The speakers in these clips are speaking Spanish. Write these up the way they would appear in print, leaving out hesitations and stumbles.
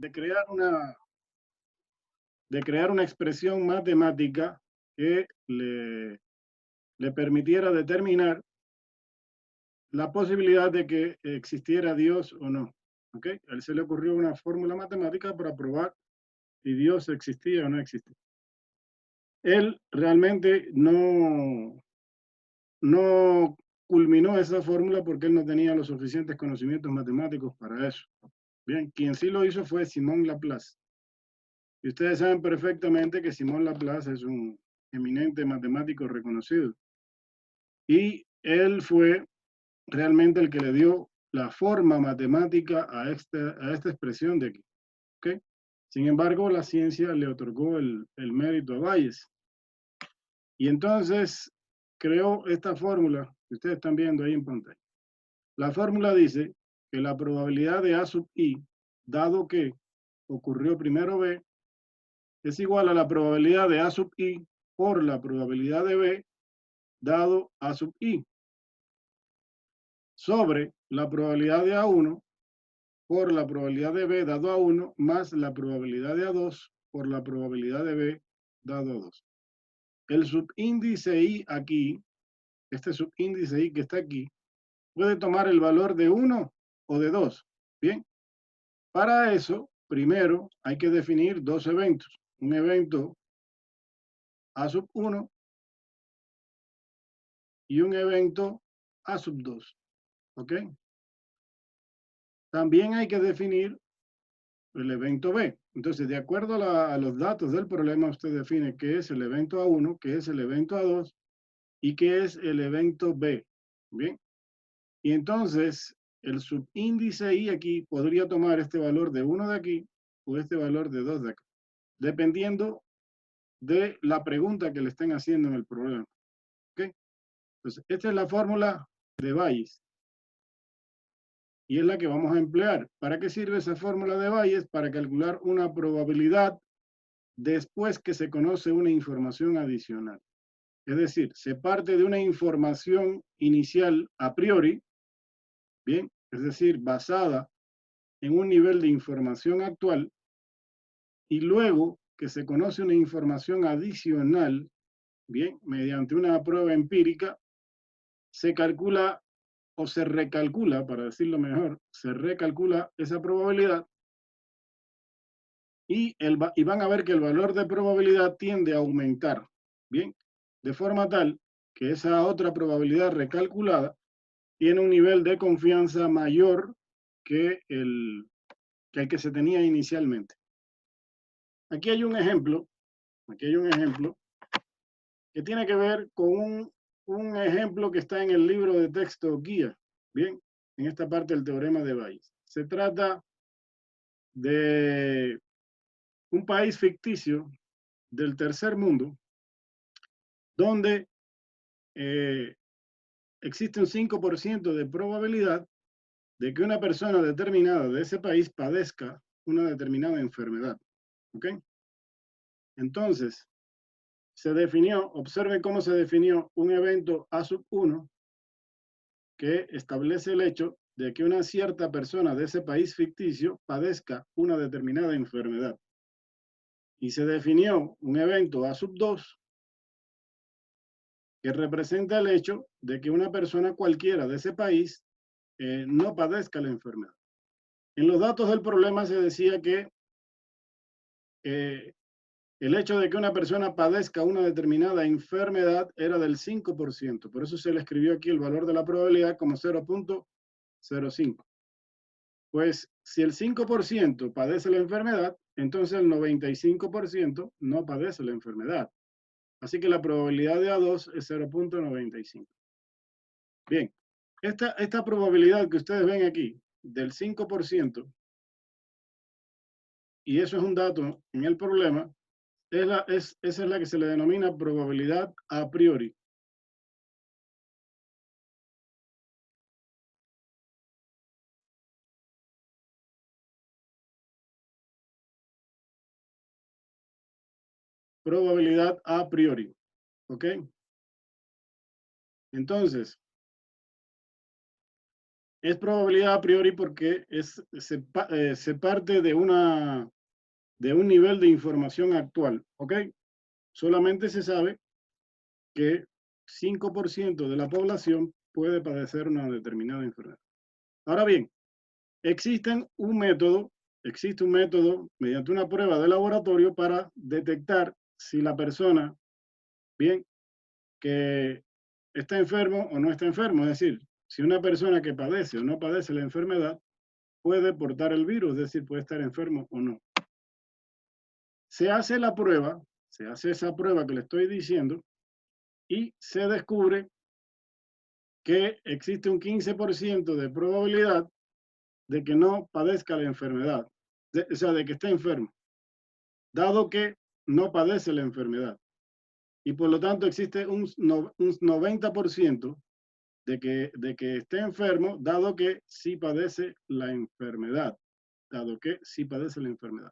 de crear una expresión matemática que le permitiera determinar la posibilidad de que existiera Dios o no. ¿Ok? A él se le ocurrió una fórmula matemática para probar si Dios existía o no existía. Él realmente no culminó esa fórmula porque él no tenía los suficientes conocimientos matemáticos para eso. Bien, quien sí lo hizo fue Simón Laplace. Y ustedes saben perfectamente que Simón Laplace es un eminente matemático reconocido. Y él fue realmente el que le dio la forma matemática a esta expresión de aquí. ¿Okay? Sin embargo, la ciencia le otorgó el mérito a Bayes. Y entonces creó esta fórmula que ustedes están viendo ahí en pantalla. La fórmula dice que la probabilidad de A sub I, dado que ocurrió primero B, es igual a la probabilidad de A sub I por la probabilidad de B, dado A sub I, sobre la probabilidad de A1 por la probabilidad de B dado A1 más la probabilidad de A2 por la probabilidad de B dado A2. El subíndice I aquí, este subíndice I que está aquí, puede tomar el valor de 1 o de 2. Bien, para eso, primero hay que definir dos eventos. Un evento A sub 1 y un evento A sub 2. ¿Ok? También hay que definir el evento B. Entonces, de acuerdo a los datos del problema, usted define qué es el evento A1, qué es el evento A2 y qué es el evento B. Bien. Y entonces, el subíndice I aquí podría tomar este valor de 1 de aquí o este valor de 2 de acá, dependiendo de la pregunta que le estén haciendo en el problema. ¿Ok? Entonces, esta es la fórmula de Bayes. Y es la que vamos a emplear. ¿Para qué sirve esa fórmula de Bayes? Para calcular una probabilidad después que se conoce una información adicional. Es decir, se parte de una información inicial a priori, bien, es decir, basada en un nivel de información actual, y luego que se conoce una información adicional, bien, mediante una prueba empírica, se calcula o se recalcula, para decirlo mejor, se recalcula esa probabilidad y van a ver que el valor de probabilidad tiende a aumentar, ¿bien? De forma tal que esa otra probabilidad recalculada tiene un nivel de confianza mayor que el que se tenía inicialmente. Aquí hay un ejemplo que tiene que ver con un ejemplo que está en el libro de texto guía, ¿bien? En esta parte del teorema de Bayes. Se trata de un país ficticio del tercer mundo donde existe un 5% de probabilidad de que una persona determinada de ese país padezca una determinada enfermedad. ¿Ok? Entonces, se definió, observe cómo se definió un evento A sub 1 que establece el hecho de que una cierta persona de ese país ficticio padezca una determinada enfermedad. Y se definió un evento A sub 2 que representa el hecho de que una persona cualquiera de ese país no padezca la enfermedad. En los datos del problema se decía que el hecho de que una persona padezca una determinada enfermedad era del 5%. Por eso se le escribió aquí el valor de la probabilidad como 0.05. Pues si el 5% padece la enfermedad, entonces el 95% no padece la enfermedad. Así que la probabilidad de A2 es 0.95. Bien, esta probabilidad que ustedes ven aquí, del 5%, y eso es un dato en el problema, esa es la que se le denomina probabilidad a priori. Probabilidad a priori. ¿Ok? Entonces, Es probabilidad a priori porque se parte de un nivel de información actual, ¿ok? Solamente se sabe que 5% de la población puede padecer una determinada enfermedad. Ahora bien, existe un método mediante una prueba de laboratorio para detectar si la persona, bien, que está enfermo o no está enfermo. Es decir, si una persona que padece o no padece la enfermedad puede portar el virus, es decir, puede estar enfermo o no. Se hace la prueba, se hace esa prueba que le estoy diciendo y se descubre que existe un 15% de probabilidad de que no padezca la enfermedad, o sea, de que esté enfermo, dado que no padece la enfermedad. Y por lo tanto existe un 90% de que esté enfermo, dado que sí padece la enfermedad, dado que sí padece la enfermedad.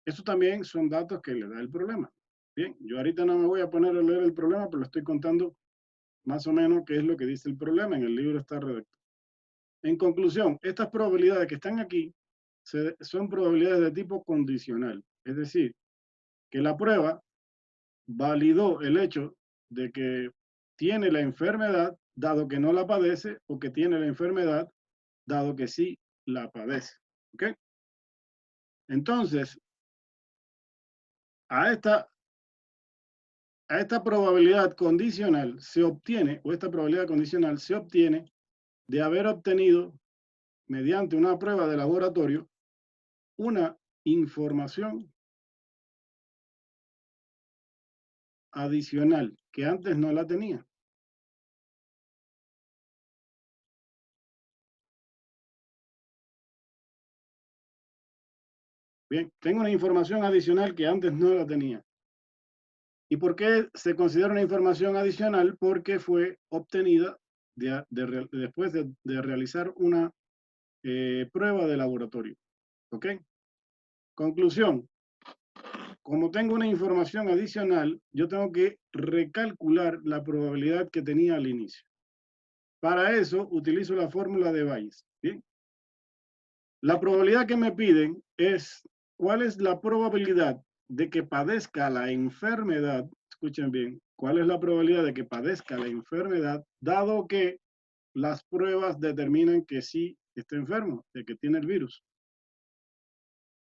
Eso también son datos que le da el problema. Bien, yo ahorita no me voy a poner a leer el problema, pero lo estoy contando más o menos qué es lo que dice el problema. En el libro está redactado. En conclusión, estas probabilidades que están aquí son probabilidades de tipo condicional. Es decir, que la prueba validó el hecho de que tiene la enfermedad dado que no la padece o que tiene la enfermedad dado que sí la padece. ¿Ok? Entonces, a esta, a esta probabilidad condicional se obtiene, o esta probabilidad condicional se obtiene de haber obtenido, mediante una prueba de laboratorio, una información adicional que antes no la tenía. Bien, tengo una información adicional que antes no la tenía. ¿Y por qué se considera una información adicional? Porque fue obtenida después de realizar una prueba de laboratorio. ¿Ok? Conclusión. Como tengo una información adicional, yo tengo que recalcular la probabilidad que tenía al inicio. Para eso utilizo la fórmula de Bayes. ¿Bien? La probabilidad que me piden es cuál es la probabilidad de que padezca la enfermedad. Escuchen bien, ¿cuál es la probabilidad de que padezca la enfermedad dado que las pruebas determinan que sí está enfermo, de que tiene el virus?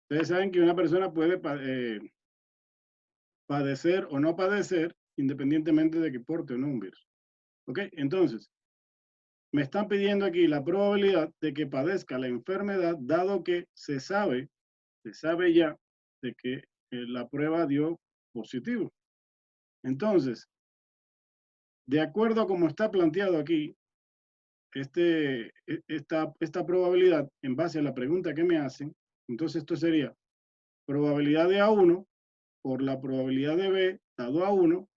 Ustedes saben que una persona puede padecer o no padecer independientemente de que porte o no un virus. ¿Ok? Entonces, me están pidiendo aquí la probabilidad de que padezca la enfermedad dado que se sabe ya de que la prueba dio positivo. Entonces, de acuerdo a cómo está planteado aquí, esta probabilidad, en base a la pregunta que me hacen, entonces esto sería probabilidad de A1 por la probabilidad de B dado a 1,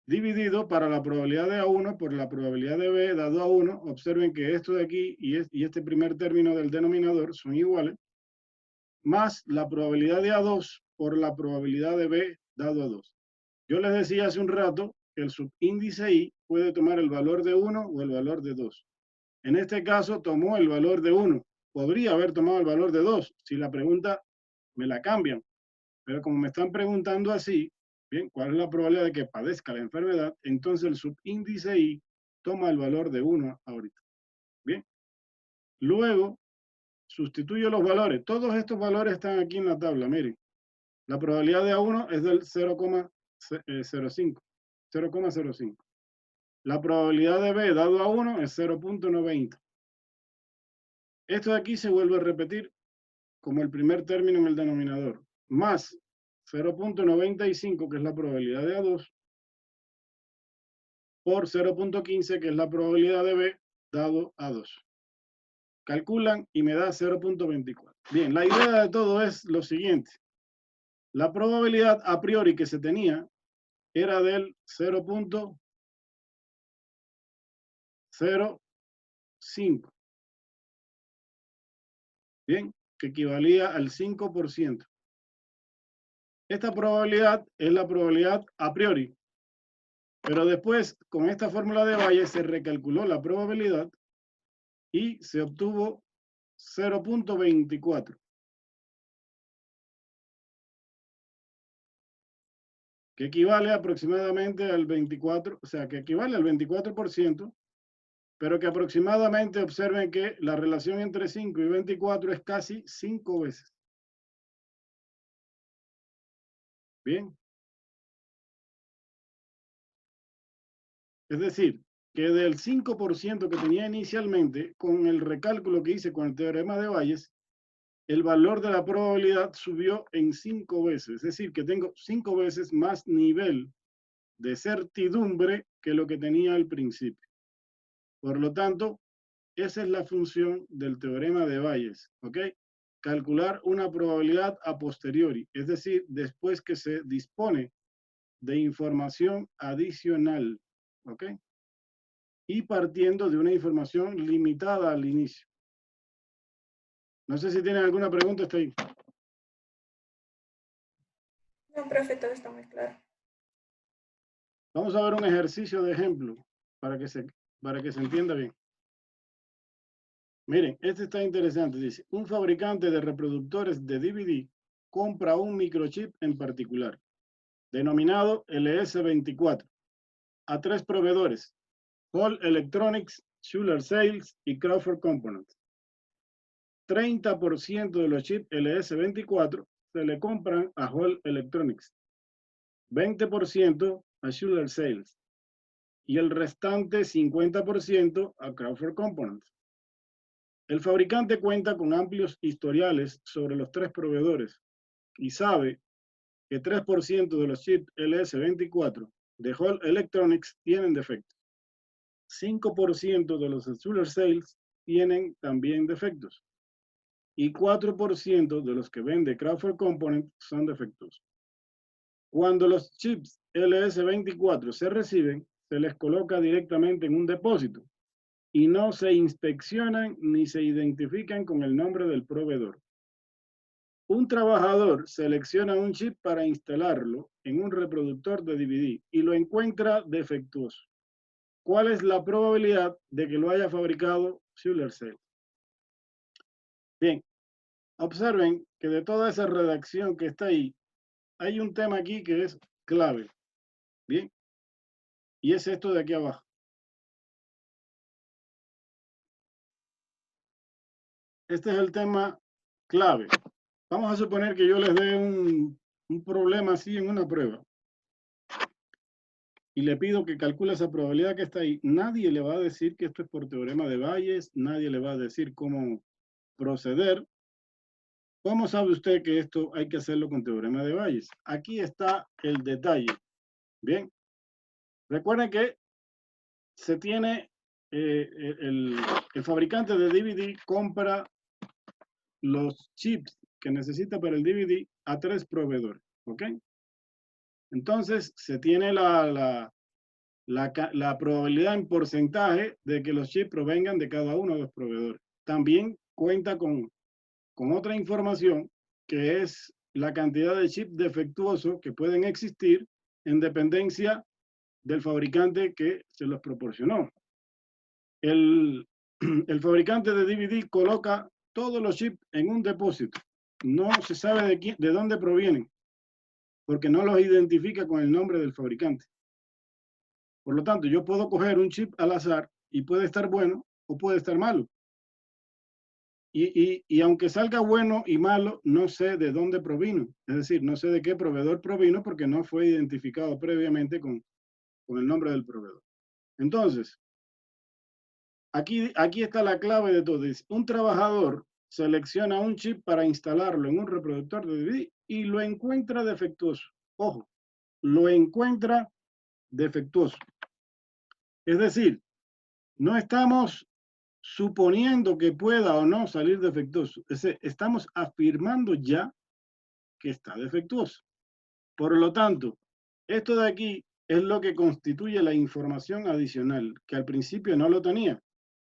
dividido para la probabilidad de A1 por la probabilidad de B dado a 1. Observen que esto de aquí y este primer término del denominador son iguales, más la probabilidad de A2 por la probabilidad de B dado a 2. Yo les decía hace un rato que el subíndice I puede tomar el valor de 1 o el valor de 2. En este caso tomó el valor de 1. Podría haber tomado el valor de 2 si la pregunta me la cambian. Pero como me están preguntando así, bien, ¿cuál es la probabilidad de que padezca la enfermedad? Entonces el subíndice I toma el valor de 1 ahorita. Bien. Luego sustituyo los valores. Todos estos valores están aquí en la tabla, miren. La probabilidad de A1 es del 0,05. 0,05. La probabilidad de B dado a 1 es 0,90. Esto de aquí se vuelve a repetir como el primer término en el denominador, más 0,95, que es la probabilidad de A2, por 0,15, que es la probabilidad de B dado a 2. Calculan y me da 0,24. Bien, la idea de todo es lo siguiente. La probabilidad a priori que se tenía era del 0,05. Bien, que equivalía al 5%. Esta probabilidad es la probabilidad a priori, pero después con esta fórmula de Bayes se recalculó la probabilidad y se obtuvo 0.24, que equivale aproximadamente al 24, o sea, que equivale al 24%, pero que aproximadamente observen que la relación entre 5 y 24 es casi 5 veces. Bien. Es decir, que del 5% que tenía inicialmente, con el recálculo que hice con el teorema de Bayes, el valor de la probabilidad subió en 5 veces. Es decir, que tengo 5 veces más nivel de certidumbre que lo que tenía al principio. Por lo tanto, esa es la función del teorema de Bayes, ¿ok? Calcular una probabilidad a posteriori, es decir, después que se dispone de información adicional, ¿ok? Y partiendo de una información limitada al inicio. No sé si tienen alguna pregunta hasta ahí. No, profe, todo está muy claro. Vamos a ver un ejercicio de ejemplo para que se entienda bien. Miren, este está interesante. Dice, un fabricante de reproductores de DVD compra un microchip en particular, denominado LS24, a 3 proveedores, Hall Electronics, Schuler Sales y Crawford Components. 30% de los chips LS24 se le compran a Hall Electronics, 20% a Schuler Sales y el restante 50% a Crawford Components. El fabricante cuenta con amplios historiales sobre los 3 proveedores y sabe que 3% de los chips LS24 de Hall Electronics tienen defectos. 5% de los Schuler Sales tienen también defectos. Y 4% de los que vende Crawford Components son defectuosos. Cuando los chips LS24 se reciben, se les coloca directamente en un depósito y no se inspeccionan ni se identifican con el nombre del proveedor. Un trabajador selecciona un chip para instalarlo en un reproductor de DVD y lo encuentra defectuoso. ¿Cuál es la probabilidad de que lo haya fabricado Schuler Sales? Bien, observen que de toda esa redacción que está ahí, hay un tema aquí que es clave. Bien, y es esto de aquí abajo. Este es el tema clave. Vamos a suponer que yo les dé un problema así en una prueba y le pido que calcule esa probabilidad que está ahí. Nadie le va a decir que esto es por teorema de Bayes, nadie le va a decir cómo proceder. ¿Cómo sabe usted que esto hay que hacerlo con teorema de Bayes? Aquí está el detalle. Bien, recuerden que se tiene, el fabricante de DVD compra los chips que necesita para el DVD a 3 proveedores, ¿ok? Entonces, se tiene la probabilidad en porcentaje de que los chips provengan de cada uno de los proveedores. También cuenta con otra información que es la cantidad de chips defectuosos que pueden existir en dependencia del fabricante que se los proporcionó. El fabricante de DVD coloca todos los chips en un depósito. No se sabe de dónde provienen, porque no los identifica con el nombre del fabricante. Por lo tanto, yo puedo coger un chip al azar y puede estar bueno o puede estar malo. Y aunque salga bueno y malo, no sé de dónde provino. Es decir, no sé de qué proveedor provino porque no fue identificado previamente con el nombre del proveedor. Entonces, aquí está la clave de todo. Un trabajador selecciona un chip para instalarlo en un reproductor de DVD y lo encuentra defectuoso. Ojo, lo encuentra defectuoso. Es decir, no estamos suponiendo que pueda o no salir defectuoso. Estamos afirmando ya que está defectuoso. Por lo tanto, esto de aquí es lo que constituye la información adicional, que al principio no lo tenía.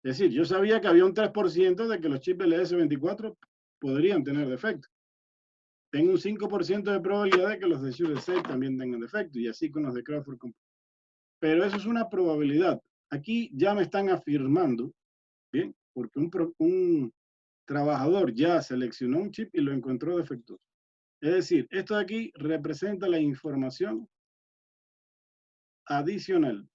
Es decir, yo sabía que había un 3% de que los chips LS24 podrían tener defecto. Tengo un 5% de probabilidad de que los de Schuler Sales también tengan defecto, y así con los de Crawford Company. Pero eso es una probabilidad. Aquí ya me están afirmando, ¿bien? porque un trabajador ya seleccionó un chip y lo encontró defectuoso. Es decir, esto de aquí representa la información adicional.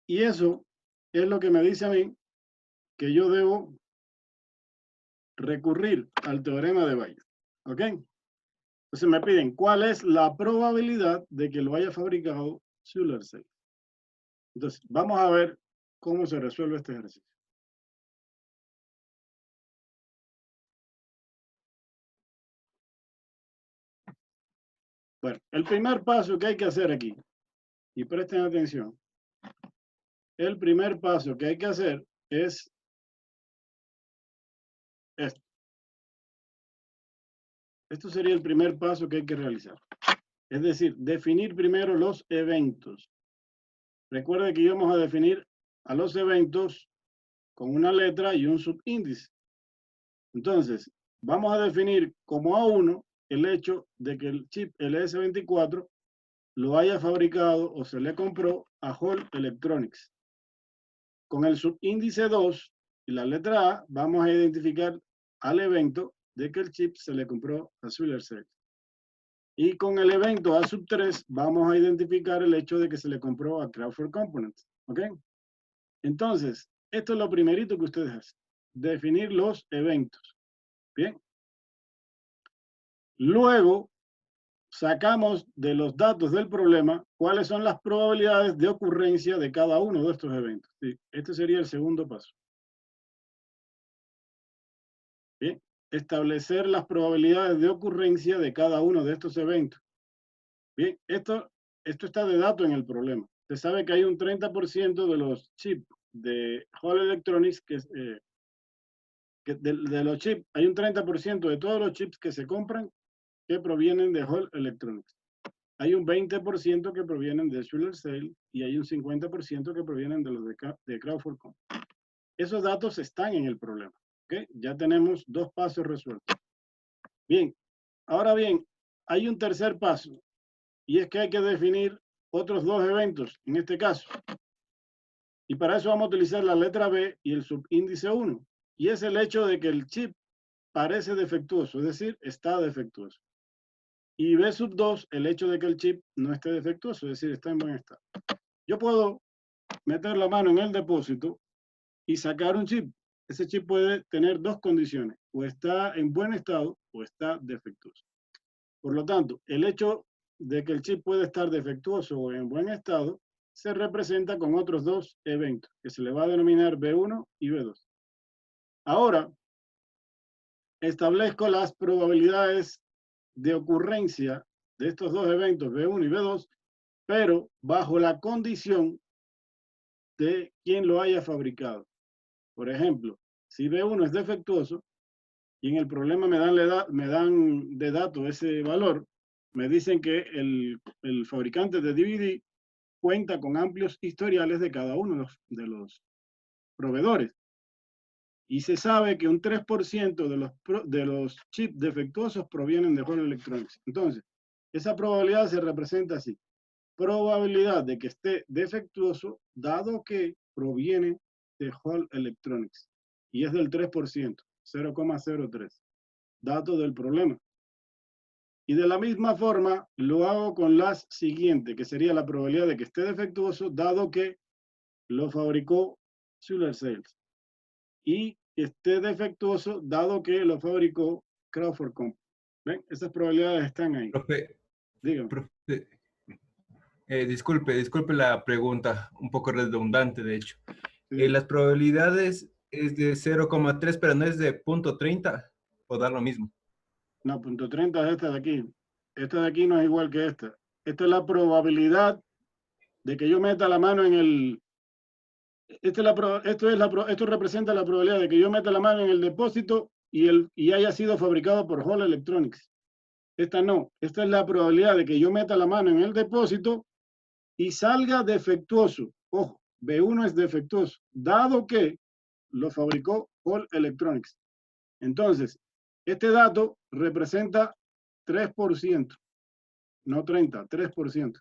Y eso es lo que me dice a mí que yo debo recurrir al teorema de Bayes. ¿Ok? Entonces me piden, ¿cuál es la probabilidad de que lo haya fabricado Schuler-Seidel? Entonces, vamos a ver cómo se resuelve este ejercicio. Bueno, el primer paso que hay que hacer aquí, y presten atención, el primer paso que hay que hacer es esto. Esto sería el primer paso que hay que realizar. Es decir, definir primero los eventos. Recuerde que íbamos a definir a los eventos con una letra y un subíndice. Entonces, vamos a definir como A1 el hecho de que el chip LS24 lo haya fabricado o se le compró a Hall Electronics. Con el subíndice 2 y la letra A, vamos a identificar al evento de que el chip se le compró a Schuler-Seidel. Y con el evento A3 vamos a identificar el hecho de que se le compró a Crawford Components. ¿Ok? Entonces, esto es lo primerito que ustedes hacen. Definir los eventos. Bien. Luego, sacamos de los datos del problema cuáles son las probabilidades de ocurrencia de cada uno de estos eventos. ¿Sí? Este sería el segundo paso. Bien. Establecer las probabilidades de ocurrencia de cada uno de estos eventos. Bien, esto está de dato en el problema. Se sabe que hay un 30% de los chips de Hall Electronics de los chips, hay un 30% de todos los chips que se compran que provienen de Hall Electronics. Hay un 20% que provienen de Schuler-Seidel y hay un 50% que provienen de los de Crawford Company. Esos datos están en el problema. ¿Okay? Ya tenemos dos pasos resueltos. Bien, ahora bien, hay un tercer paso y es que hay que definir otros dos eventos en este caso. Y para eso vamos a utilizar la letra B y el subíndice 1. Y es el hecho de que el chip parece defectuoso, es decir, está defectuoso. Y B sub 2, el hecho de que el chip no esté defectuoso, es decir, está en buen estado. Yo puedo meter la mano en el depósito y sacar un chip. Ese chip puede tener dos condiciones, o está en buen estado o está defectuoso. Por lo tanto, el hecho de que el chip puede estar defectuoso o en buen estado se representa con otros dos eventos, que se le va a denominar B1 y B2. Ahora, establezco las probabilidades de ocurrencia de estos dos eventos, B1 y B2, pero bajo la condición de quien lo haya fabricado. Por ejemplo, si B1 es defectuoso y en el problema me dan de dato ese valor, me dicen que el fabricante de DVD cuenta con amplios historiales de cada uno de los proveedores. Y se sabe que un 3% de los chips defectuosos provienen de Hall Electronics. Entonces, esa probabilidad se representa así. Probabilidad de que esté defectuoso dado que proviene de Hall Electronics. Y es del 3%, 0,03. Dato del problema. Y de la misma forma lo hago con las siguientes, que sería la probabilidad de que esté defectuoso dado que lo fabricó Schuler-Seidel. Y esté defectuoso dado que lo fabricó Crawford Company. ¿Ven? Esas probabilidades están ahí. Profe, Dígame. profe, disculpe la pregunta, un poco redundante de hecho. Sí. Las probabilidades es de 0,3, pero no es de 0.30, o da lo mismo. No, 0.30 es esta de aquí. Esta de aquí no es igual que esta. Esta es la probabilidad de que yo meta la mano en el... Esto representa la probabilidad de que yo meta la mano en el depósito y haya sido fabricado por Hall Electronics. Esta no. Esta es la probabilidad de que yo meta la mano en el depósito y salga defectuoso. Ojo, B1 es defectuoso, dado que lo fabricó Hall Electronics. Entonces, este dato representa 3%, no 30, 3%.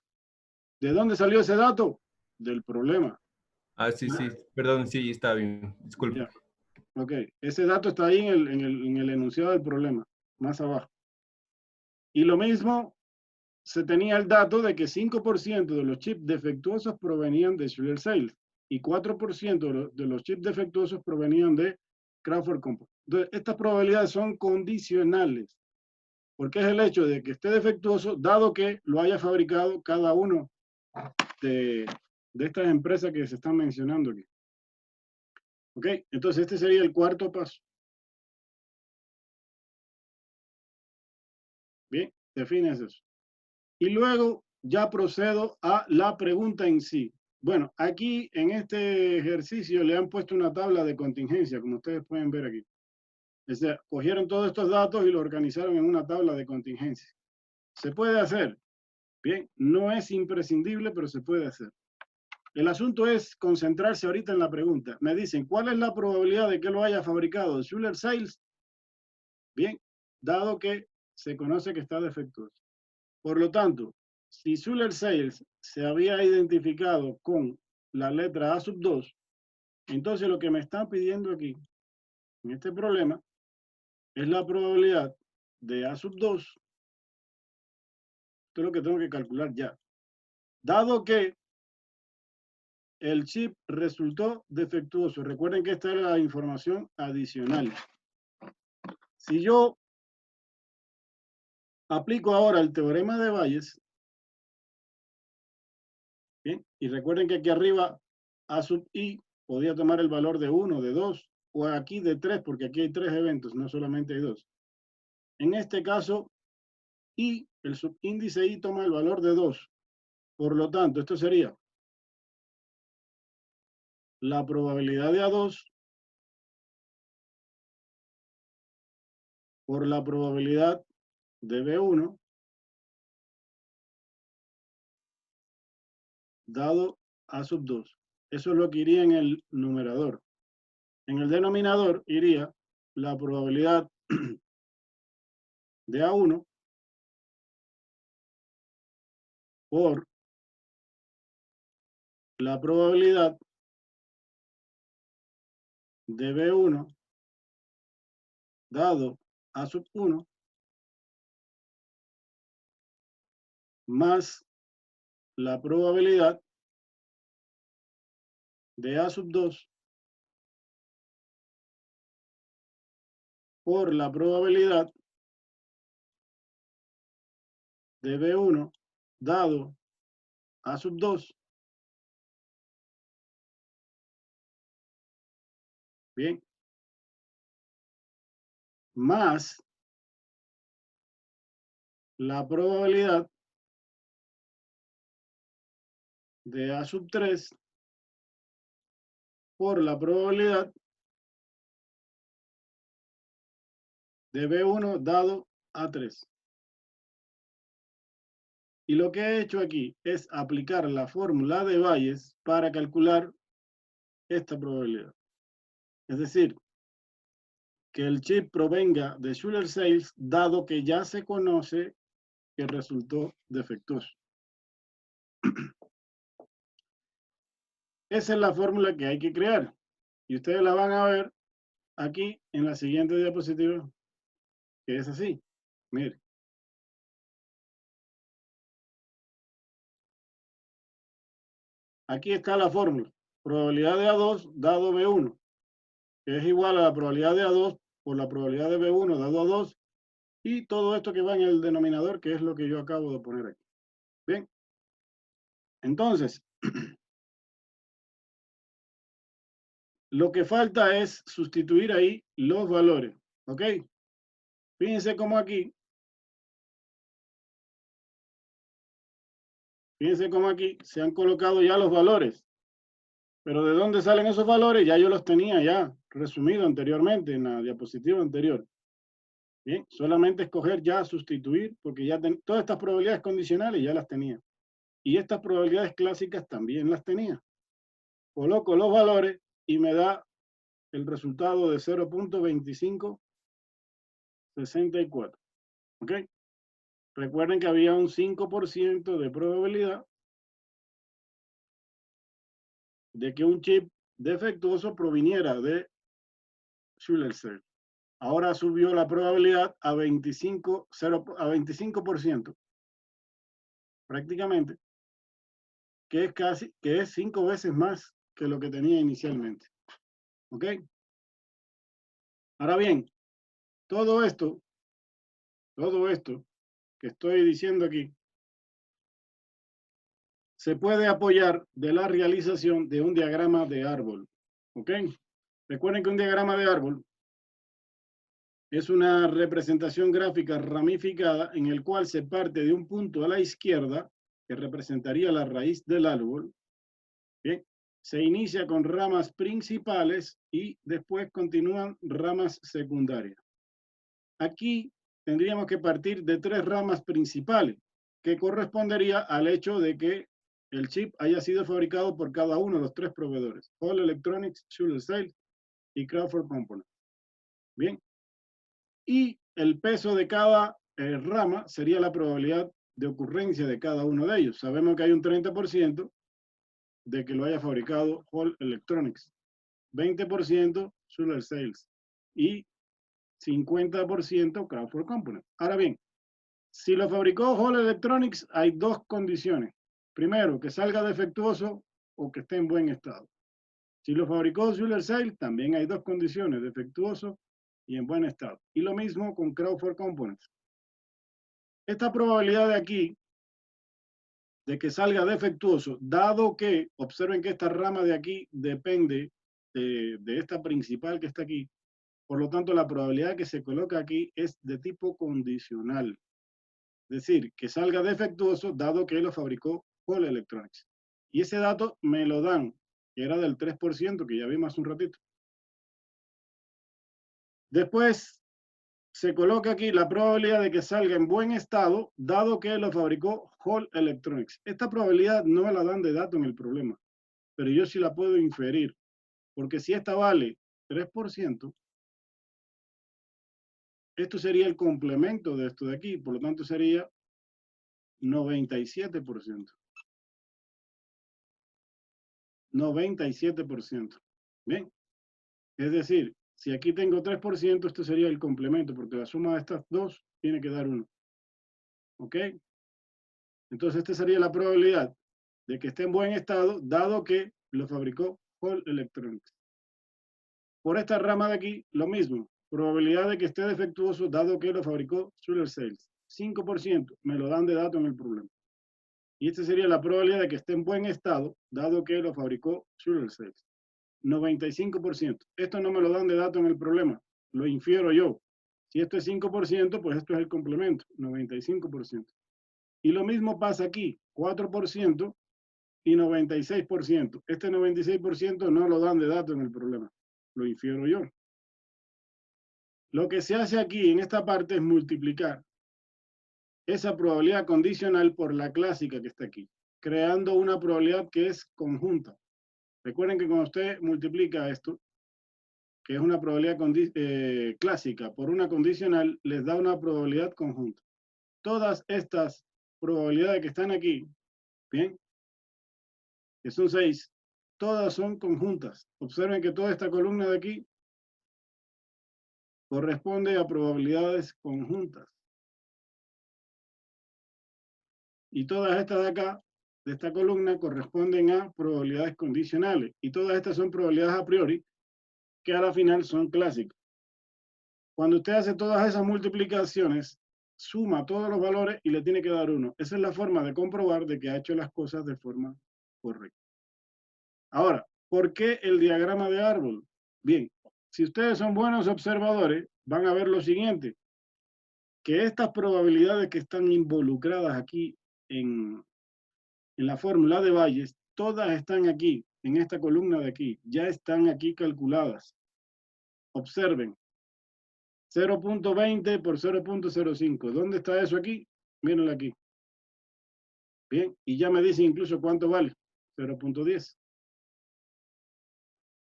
¿De dónde salió ese dato? del problema. Ah, sí, sí. Perdón, sí, está bien. Disculpe. Ya. Ok, ese dato está ahí en el enunciado del problema, más abajo. Y lo mismo, se tenía el dato de que 5% de los chips defectuosos provenían de Schuler Sales y 4% de los chips defectuosos provenían de Crawford Company. Entonces, estas probabilidades son condicionales, porque es el hecho de que esté defectuoso, dado que lo haya fabricado cada uno de estas empresas que se están mencionando aquí. ¿Ok? Entonces, este sería el cuarto paso. Bien, defines eso. Y luego ya procedo a la pregunta en sí. Bueno, aquí en este ejercicio le han puesto una tabla de contingencia, como ustedes pueden ver aquí. O sea, cogieron todos estos datos y lo organizaron en una tabla de contingencia. ¿Se puede hacer? Bien, no es imprescindible, pero se puede hacer. El asunto es concentrarse ahorita en la pregunta. Me dicen, ¿cuál es la probabilidad de que lo haya fabricado Schuler Sales? Bien, dado que se conoce que está defectuoso. Por lo tanto, si Schuler Sales se había identificado con la letra A sub 2, entonces lo que me están pidiendo aquí, en este problema, es la probabilidad de A sub 2. Esto es lo que tengo que calcular ya. Dado que el chip resultó defectuoso, recuerden que esta es la información adicional. Si yo aplico ahora el teorema de Bayes, bien, y recuerden que aquí arriba A sub i podía tomar el valor de 1, de 2, o aquí de 3, porque aquí hay 3 eventos, no solamente hay 2. En este caso, i, el subíndice i toma el valor de 2. Por lo tanto, esto sería la probabilidad de A2 por la probabilidad de B1 dado A sub 2. Eso es lo que iría en el numerador. En el denominador iría la probabilidad de A1 por la probabilidad de B1 dado A sub 1 más la probabilidad de A sub 2 por la probabilidad de B1 dado A sub 2. Bien. Más la probabilidad de A sub 3 por la probabilidad de B1 dado A3. Y lo que he hecho aquí es aplicar la fórmula de Bayes para calcular esta probabilidad. Es decir, que el chip provenga de Schuler Sales, dado que ya se conoce que resultó defectuoso. Esa es la fórmula que hay que crear. Y ustedes la van a ver aquí en la siguiente diapositiva, que es así. Mire. Aquí está la fórmula. Probabilidad de A2 dado B1, que es igual a la probabilidad de A2 por la probabilidad de B1 dado A2, y todo esto que va en el denominador, que es lo que yo acabo de poner aquí. Bien. Entonces, lo que falta es sustituir ahí los valores. ¿Ok? Fíjense cómo aquí se han colocado ya los valores. Pero ¿de dónde salen esos valores? Ya yo los tenía ya resumido anteriormente en la diapositiva anterior. Bien, solamente escoger ya sustituir, porque ya todas estas probabilidades condicionales ya las tenía. Y estas probabilidades clásicas también las tenía. Coloco los valores y me da el resultado de 0.2564. ¿Ok? Recuerden que había un 5% de probabilidad de que un chip defectuoso proviniera de Schüler Cell. Ahora subió la probabilidad a 25%, prácticamente, que es 5 veces más que lo que tenía inicialmente. ¿Ok? Ahora bien, todo esto que estoy diciendo aquí, se puede apoyar de la realización de un diagrama de árbol. ¿Ok? Recuerden que un diagrama de árbol es una representación gráfica ramificada en el cual se parte de un punto a la izquierda, que representaría la raíz del árbol. Bien, se inicia con ramas principales y después continúan ramas secundarias. Aquí tendríamos que partir de 3 ramas principales, que correspondería al hecho de que el chip haya sido fabricado por cada uno de los 3 proveedores: Hall Electronics, Schüler Cell y Crawford Components. Bien, y el peso de cada rama sería la probabilidad de ocurrencia de cada uno de ellos. Sabemos que hay un 30% de que lo haya fabricado Hall Electronics, 20% Schüler Cells y 50% Crawford Components. Ahora bien, si lo fabricó Hall Electronics, hay 2 condiciones. Primero, que salga defectuoso o que esté en buen estado. Si lo fabricó Schüler Cell, también hay 2 condiciones: defectuoso y en buen estado. Y lo mismo con Crawford Components. Esta probabilidad de aquí, de que salga defectuoso, dado que, observen que esta rama de aquí depende de esta principal que está aquí, por lo tanto la probabilidad que se coloca aquí es de tipo condicional. Es decir, que salga defectuoso dado que lo fabricó Hall Electronics. Y ese dato me lo dan, que era del 3%, que ya vimos hace un ratito. Después se coloca aquí la probabilidad de que salga en buen estado, dado que lo fabricó Hall Electronics. Esta probabilidad no me la dan de dato en el problema, pero yo sí la puedo inferir, porque si esta vale 3%, esto sería el complemento de esto de aquí, por lo tanto sería 97%. 97%. Bien, es decir, si aquí tengo 3%, esto sería el complemento, porque la suma de estas dos tiene que dar 1. ¿Ok? Entonces, esta sería la probabilidad de que esté en buen estado, dado que lo fabricó Hall Electronics. Por esta rama de aquí, lo mismo. Probabilidad de que esté defectuoso, dado que lo fabricó Schüler Cells. 5%, me lo dan de dato en el problema. Y esta sería la probabilidad de que esté en buen estado, dado que lo fabricó Schüler Cells. 95%. Esto no me lo dan de dato en el problema, lo infiero yo. Si esto es 5%, pues esto es el complemento, 95%. Y lo mismo pasa aquí, 4% y 96%. Este 96% no lo dan de dato en el problema, lo infiero yo. Lo que se hace aquí en esta parte es multiplicar esa probabilidad condicional por la clásica que está aquí, creando una probabilidad que es conjunta. Recuerden que cuando usted multiplica esto, que es una probabilidad clásica por una condicional, les da una probabilidad conjunta. Todas estas probabilidades que están aquí, bien, que son 6, todas son conjuntas. Observen que toda esta columna de aquí corresponde a probabilidades conjuntas. Y todas estas de acá, de esta columna, corresponden a probabilidades condicionales. Y todas estas son probabilidades a priori, que a la final son clásicas. Cuando usted hace todas esas multiplicaciones, suma todos los valores y le tiene que dar 1. Esa es la forma de comprobar de que ha hecho las cosas de forma correcta. Ahora, ¿por qué el diagrama de árbol? Bien, si ustedes son buenos observadores, van a ver lo siguiente, que estas probabilidades que están involucradas aquí en la fórmula de Bayes, todas están aquí, en esta columna de aquí, ya están aquí calculadas. Observen, 0.20 por 0.05. ¿Dónde está eso aquí? Mírenlo aquí. Bien, y ya me dice incluso cuánto vale. 0.10.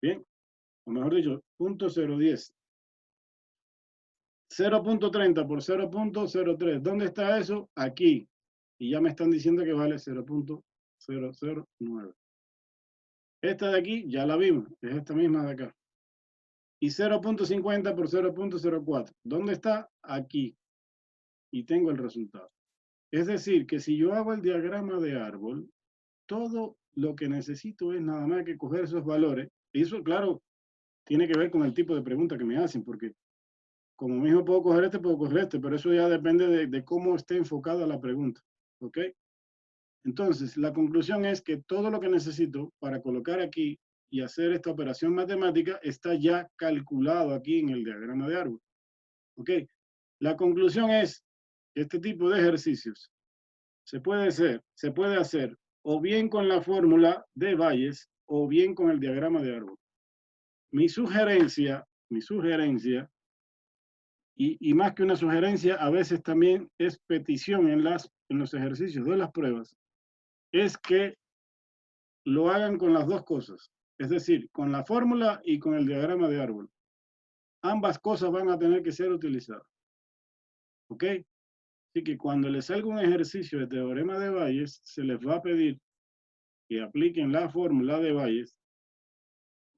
Bien, o mejor dicho, 0.010. 0.30 por 0.03. ¿Dónde está eso? Aquí. Y ya me están diciendo que vale 0.009. Esta de aquí ya la vimos, es esta misma de acá. Y 0.50 por 0.04. ¿Dónde está? Aquí. Y tengo el resultado. Es decir, que si yo hago el diagrama de árbol, todo lo que necesito es nada más que coger esos valores. Y eso, claro, tiene que ver con el tipo de pregunta que me hacen, porque como mismo puedo coger este, pero eso ya depende de cómo esté enfocada la pregunta. ¿Ok? Entonces, la conclusión es que todo lo que necesito para colocar aquí y hacer esta operación matemática está ya calculado aquí en el diagrama de árbol. ¿Ok? La conclusión es que este tipo de ejercicios se puede hacer o bien con la fórmula de Bayes o bien con el diagrama de árbol. Mi sugerencia, y más que una sugerencia, a veces también es petición en los ejercicios de las pruebas, es que lo hagan con las dos cosas, es decir, con la fórmula y con el diagrama de árbol. Ambas cosas van a tener que ser utilizadas. ¿Ok? Así que cuando les salga un ejercicio de teorema de Bayes, se les va a pedir que apliquen la fórmula de Bayes.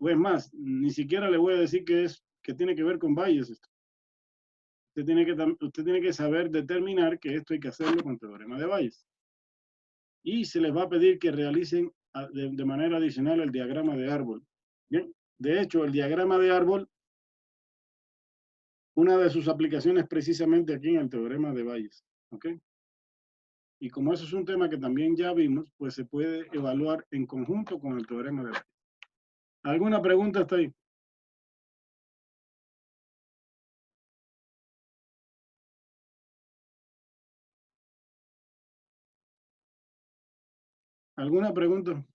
O es más, ni siquiera le voy a decir que tiene que ver con Bayes esto. Usted tiene que saber determinar que esto hay que hacerlo con teorema de Bayes. Y se les va a pedir que realicen de manera adicional el diagrama de árbol. Bien, de hecho, el diagrama de árbol, una de sus aplicaciones precisamente aquí en el teorema de Bayes. ¿Ok? Y como eso es un tema que también ya vimos, pues se puede evaluar en conjunto con el teorema de Bayes. ¿Alguna pregunta hasta ahí? ¿Alguna pregunta?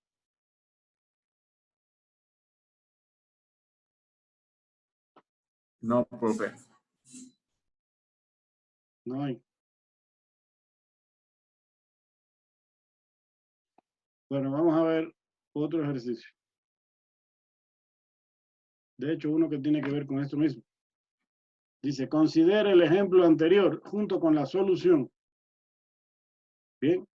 No, profe. No hay. Bueno, vamos a ver otro ejercicio. De hecho, uno que tiene que ver con esto mismo. Dice, considere el ejemplo anterior junto con la solución. Bien.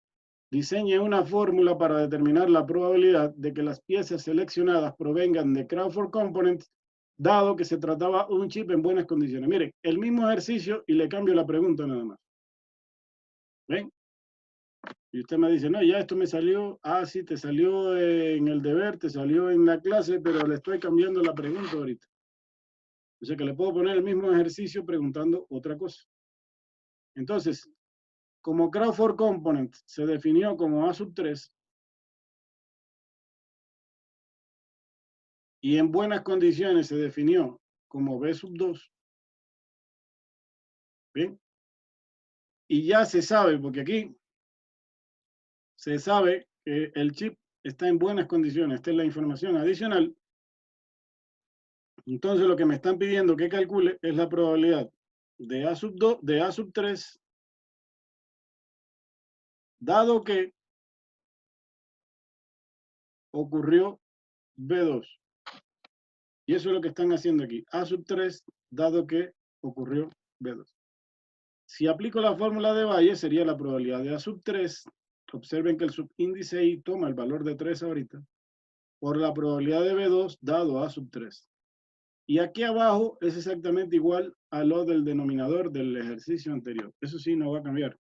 Diseñe una fórmula para determinar la probabilidad de que las piezas seleccionadas provengan de Crawford Components, dado que se trataba de un chip en buenas condiciones. Miren, el mismo ejercicio y le cambio la pregunta nada más. ¿Ven? Y usted me dice, no, ya esto me salió, sí, te salió en el deber, te salió en la clase, pero le estoy cambiando la pregunta ahorita. O sea que le puedo poner el mismo ejercicio preguntando otra cosa. Entonces, como Crawford Component se definió como A sub 3 y en buenas condiciones se definió como B sub 2, ¿bien? Y ya se sabe, porque aquí se sabe que el chip está en buenas condiciones, esta es la información adicional. Entonces lo que me están pidiendo que calcule es la probabilidad de A sub 2, de A sub 3, dado que ocurrió B2. Y eso es lo que están haciendo aquí. A sub 3, dado que ocurrió B2. Si aplico la fórmula de Bayes, sería la probabilidad de A sub 3. Observen que el subíndice I toma el valor de 3 ahorita, por la probabilidad de B2 dado A sub 3. Y aquí abajo es exactamente igual a lo del denominador del ejercicio anterior. Eso sí no va a cambiar,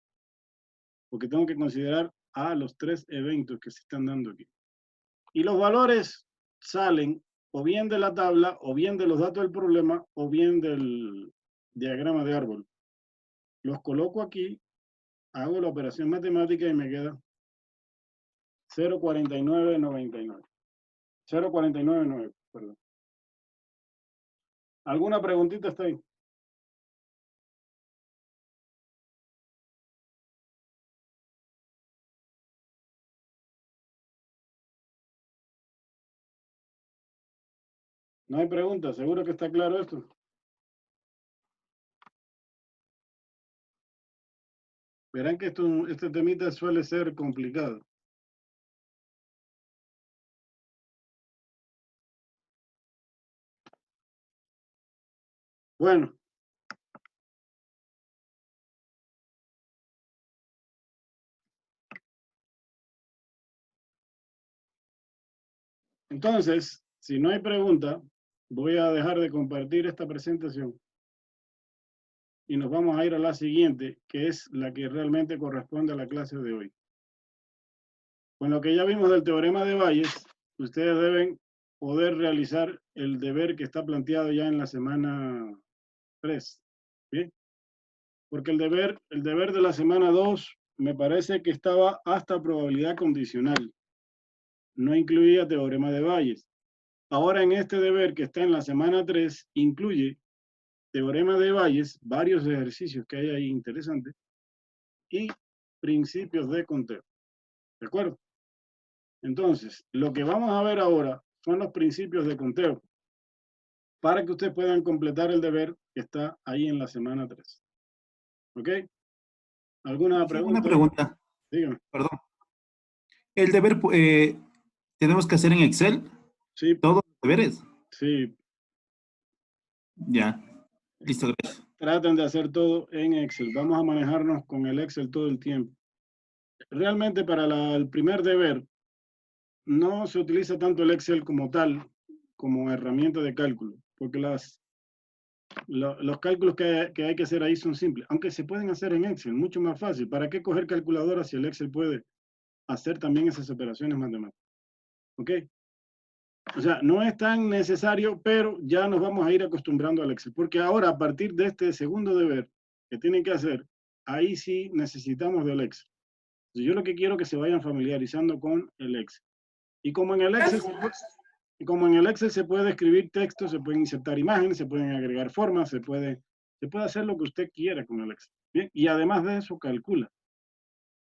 porque tengo que considerar a los 3 eventos que se están dando aquí. Y los valores salen o bien de la tabla, o bien de los datos del problema, o bien del diagrama de árbol. Los coloco aquí, hago la operación matemática y me queda 0.4999. 0.499, perdón. ¿Alguna preguntita hasta ahí? No hay preguntas, seguro que está claro esto. Verán que este temita suele ser complicado. Bueno. Entonces, si no hay pregunta, voy a dejar de compartir esta presentación y nos vamos a ir a la siguiente, que es la que realmente corresponde a la clase de hoy. Con lo que ya vimos del teorema de Bayes, ustedes deben poder realizar el deber que está planteado ya en la semana 3. ¿Bien? Porque el deber de la semana 2 me parece que estaba hasta probabilidad condicional. No incluía teorema de Bayes. Ahora en este deber que está en la semana 3, incluye teorema de Bayes, varios ejercicios que hay ahí interesantes, y principios de conteo. ¿De acuerdo? Entonces, lo que vamos a ver ahora son los principios de conteo, para que ustedes puedan completar el deber que está ahí en la semana 3. ¿Ok? ¿Alguna Sí, una pregunta? pregunta, Dígame. perdón. El deber tenemos que hacer en Excel, Sí, todos los deberes. sí. Ya, listo, gracias. Traten de hacer todo en Excel. Vamos a manejarnos con el Excel todo el tiempo. Realmente para el primer deber no se utiliza tanto el Excel como tal, como herramienta de cálculo, porque los cálculos que hay que hacer ahí son simples, aunque se pueden hacer en Excel, mucho más fácil. ¿Para qué coger calculadora si el Excel puede hacer también esas operaciones matemáticas? ¿Ok? O sea, no es tan necesario, pero ya nos vamos a ir acostumbrando al Excel, porque ahora a partir de este segundo deber que tienen que hacer, ahí sí necesitamos del Excel. Entonces, yo lo que quiero es que se vayan familiarizando con el Excel. Y como en el Excel, se puede escribir texto, se pueden insertar imágenes, se pueden agregar formas, se puede hacer lo que usted quiera con el Excel. ¿Bien? Y además de eso, calcula.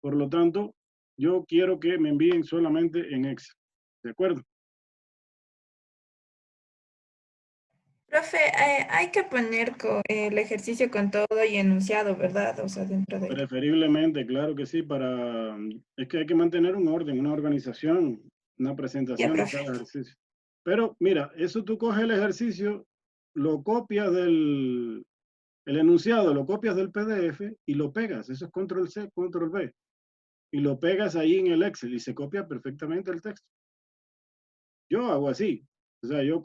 Por lo tanto, yo quiero que me envíen solamente en Excel. ¿De acuerdo? Profe, hay que poner el ejercicio con todo y enunciado, ¿verdad? O sea, dentro de... Preferiblemente, claro que sí, es que hay que mantener un orden, una organización, una Ya, presentación de profe. cada ejercicio. Pero mira, eso tú coges el ejercicio, lo copias el enunciado, lo copias del PDF y lo pegas. Eso es control C, control V. Y lo pegas ahí en el Excel y se copia perfectamente el texto. Yo hago así. O sea, yo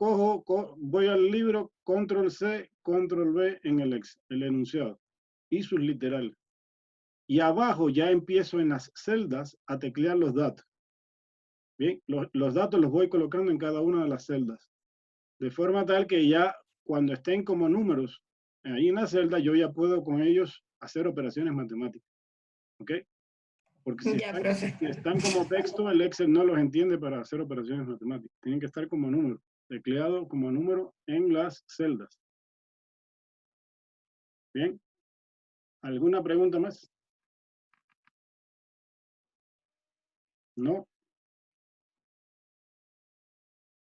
voy al libro, control C, control V en el Excel, el enunciado y sus literales. Y abajo ya empiezo en las celdas a teclear los datos. Bien, los datos los voy colocando en cada una de las celdas. De forma tal que ya cuando estén como números ahí en la celda, yo ya puedo con ellos hacer operaciones matemáticas. ¿Ok? Porque Ya, profe. si están como texto, el Excel no los entiende para hacer operaciones matemáticas. Tienen que estar como número, tecleado como número en las celdas. Bien. ¿Alguna pregunta más? No.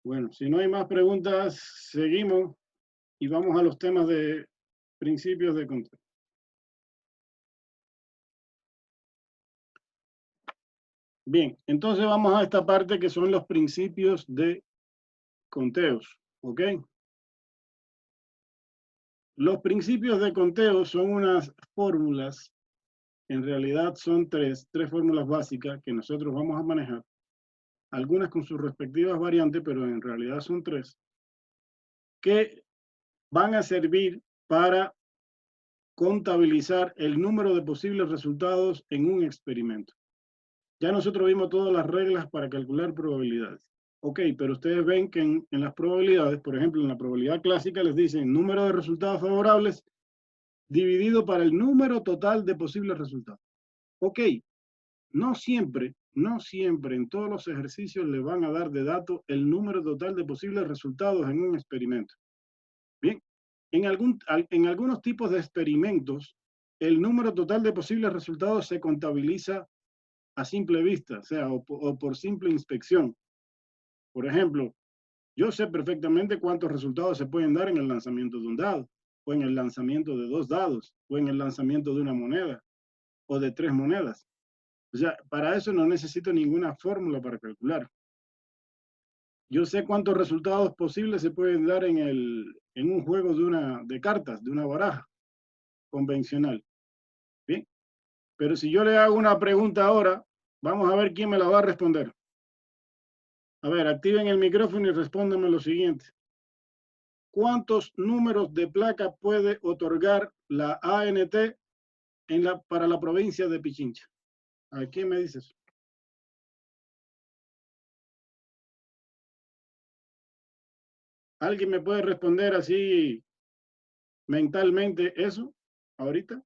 Bueno, si no hay más preguntas, seguimos y vamos a los temas de principios de conteo. Bien, entonces vamos a esta parte que son los principios de conteos, ¿ok? Los principios de conteo son unas fórmulas, en realidad son tres fórmulas básicas que nosotros vamos a manejar, algunas con sus respectivas variantes, pero en realidad son tres, que van a servir para contabilizar el número de posibles resultados en un experimento. Ya nosotros vimos todas las reglas para calcular probabilidades. Ok, pero ustedes ven que en las probabilidades, por ejemplo, en la probabilidad clásica les dicen número de resultados favorables dividido para el número total de posibles resultados. Ok, no siempre en todos los ejercicios le van a dar de dato el número total de posibles resultados en un experimento. Bien, en algunos tipos de experimentos, el número total de posibles resultados se contabiliza a simple vista, o sea, o por simple inspección. Por ejemplo, yo sé perfectamente cuántos resultados se pueden dar en el lanzamiento de un dado, o en el lanzamiento de 2 dados, o en el lanzamiento de una moneda, o de 3 monedas. O sea, para eso no necesito ninguna fórmula para calcular. Yo sé cuántos resultados posibles se pueden dar en un juego de cartas, de una baraja convencional. Bien, pero si yo le hago una pregunta ahora, vamos a ver quién me la va a responder. A ver, activen el micrófono y respóndanme lo siguiente. ¿Cuántos números de placa puede otorgar la ANT para la provincia de Pichincha? ¿A quién me dices? ¿Alguien me puede responder así mentalmente eso ahorita?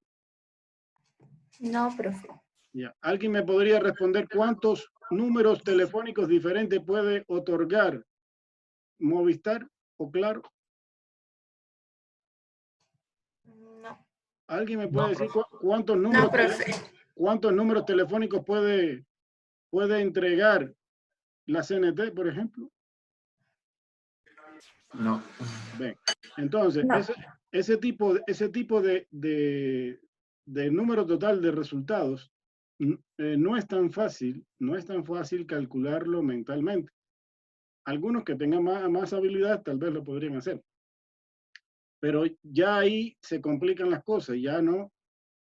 No, profe. Ya. ¿Alguien me podría responder cuántos números telefónicos diferentes puede otorgar Movistar o Claro? No. ¿Alguien me puede No, decir profe. No, profe. cuántos números telefónicos puede entregar la CNT, por ejemplo? No. Bien. Entonces, No. ese tipo de número total de resultados no es tan fácil calcularlo mentalmente. Algunos que tengan más habilidad tal vez lo podrían hacer. Pero ya ahí se complican las cosas, ya no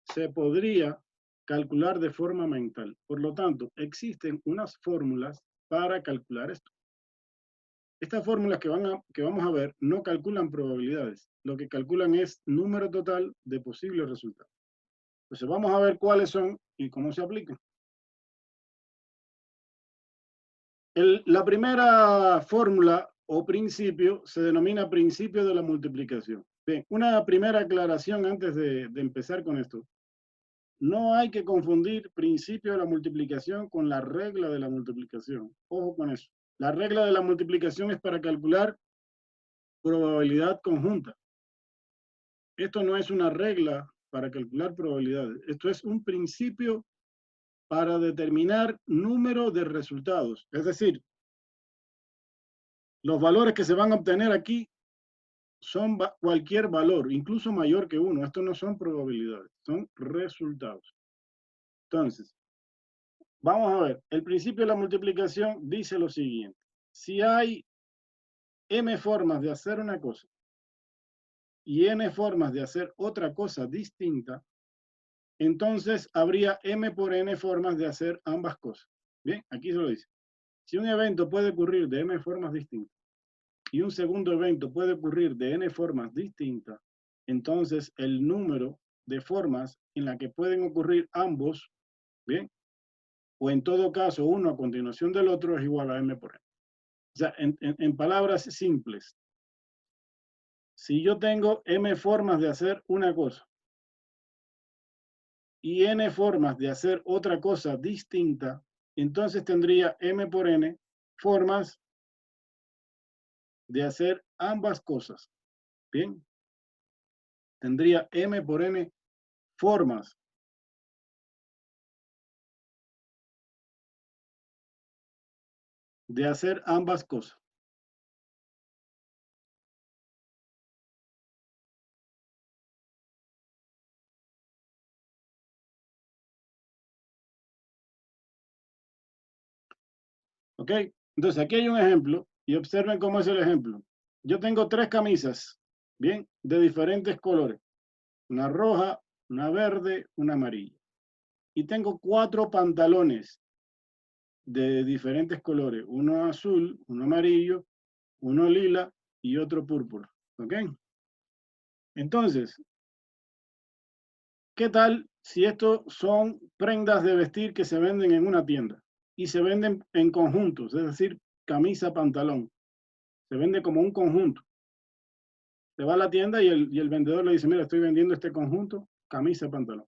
se podría calcular de forma mental. Por lo tanto, existen unas fórmulas para calcular esto. Estas fórmulas que vamos a ver no calculan probabilidades, lo que calculan es número total de posibles resultados. Entonces vamos a ver cuáles son y cómo se aplican. La primera fórmula o principio se denomina principio de la multiplicación. Bien, una primera aclaración antes de empezar con esto. No hay que confundir principio de la multiplicación con la regla de la multiplicación. Ojo con eso. La regla de la multiplicación es para calcular probabilidad conjunta. Esto no es una regla para calcular probabilidades. Esto es un principio para determinar número de resultados. Es decir, los valores que se van a obtener aquí son cualquier valor, incluso mayor que 1. Esto no son probabilidades, son resultados. Entonces, vamos a ver. El principio de la multiplicación dice lo siguiente. Si hay m formas de hacer una cosa y n formas de hacer otra cosa distinta, entonces habría m por n formas de hacer ambas cosas. Bien, aquí se lo dice. Si un evento puede ocurrir de m formas distintas y un segundo evento puede ocurrir de n formas distintas, entonces el número de formas en la que pueden ocurrir ambos, bien, o en todo caso uno a continuación del otro es igual a m por n. O sea, en palabras simples, si yo tengo m formas de hacer una cosa y n formas de hacer otra cosa distinta, entonces tendría m por n formas de hacer ambas cosas. Bien. Tendría m por n formas de hacer ambas cosas. ¿Ok? Entonces aquí hay un ejemplo y observen cómo es el ejemplo. Yo tengo 3 camisas, bien, de diferentes colores. Una roja, una verde, una amarilla. Y tengo 4 pantalones de diferentes colores. Uno azul, uno amarillo, uno lila y otro púrpura. ¿Ok? Entonces, ¿qué tal si estos son prendas de vestir que se venden en una tienda y se venden en conjuntos, es decir, camisa, pantalón? Se vende como un conjunto. Se va a la tienda y el vendedor le dice, mira, estoy vendiendo este conjunto, camisa, pantalón.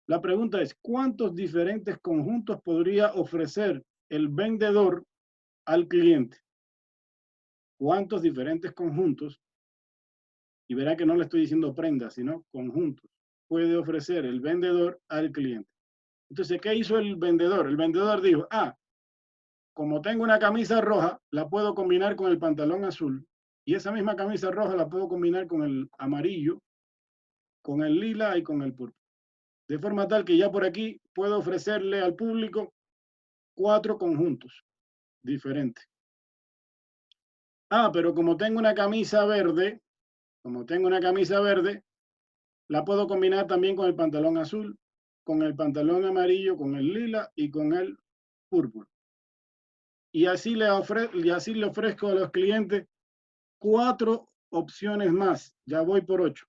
La pregunta es, ¿cuántos diferentes conjuntos podría ofrecer el vendedor al cliente? ¿Cuántos diferentes conjuntos? Y verá que no le estoy diciendo prendas, sino conjuntos. Puede ofrecer el vendedor al cliente. Entonces, ¿qué hizo el vendedor? El vendedor dijo, como tengo una camisa roja, la puedo combinar con el pantalón azul. Y esa misma camisa roja la puedo combinar con el amarillo, con el lila y con el púrpura. De forma tal que ya por aquí puedo ofrecerle al público 4 conjuntos diferentes. Pero como tengo una camisa verde, la puedo combinar también con el pantalón azul, con el pantalón amarillo, con el lila y con el púrpura. y así le ofrezco a los clientes 4 opciones más. Ya voy por 8.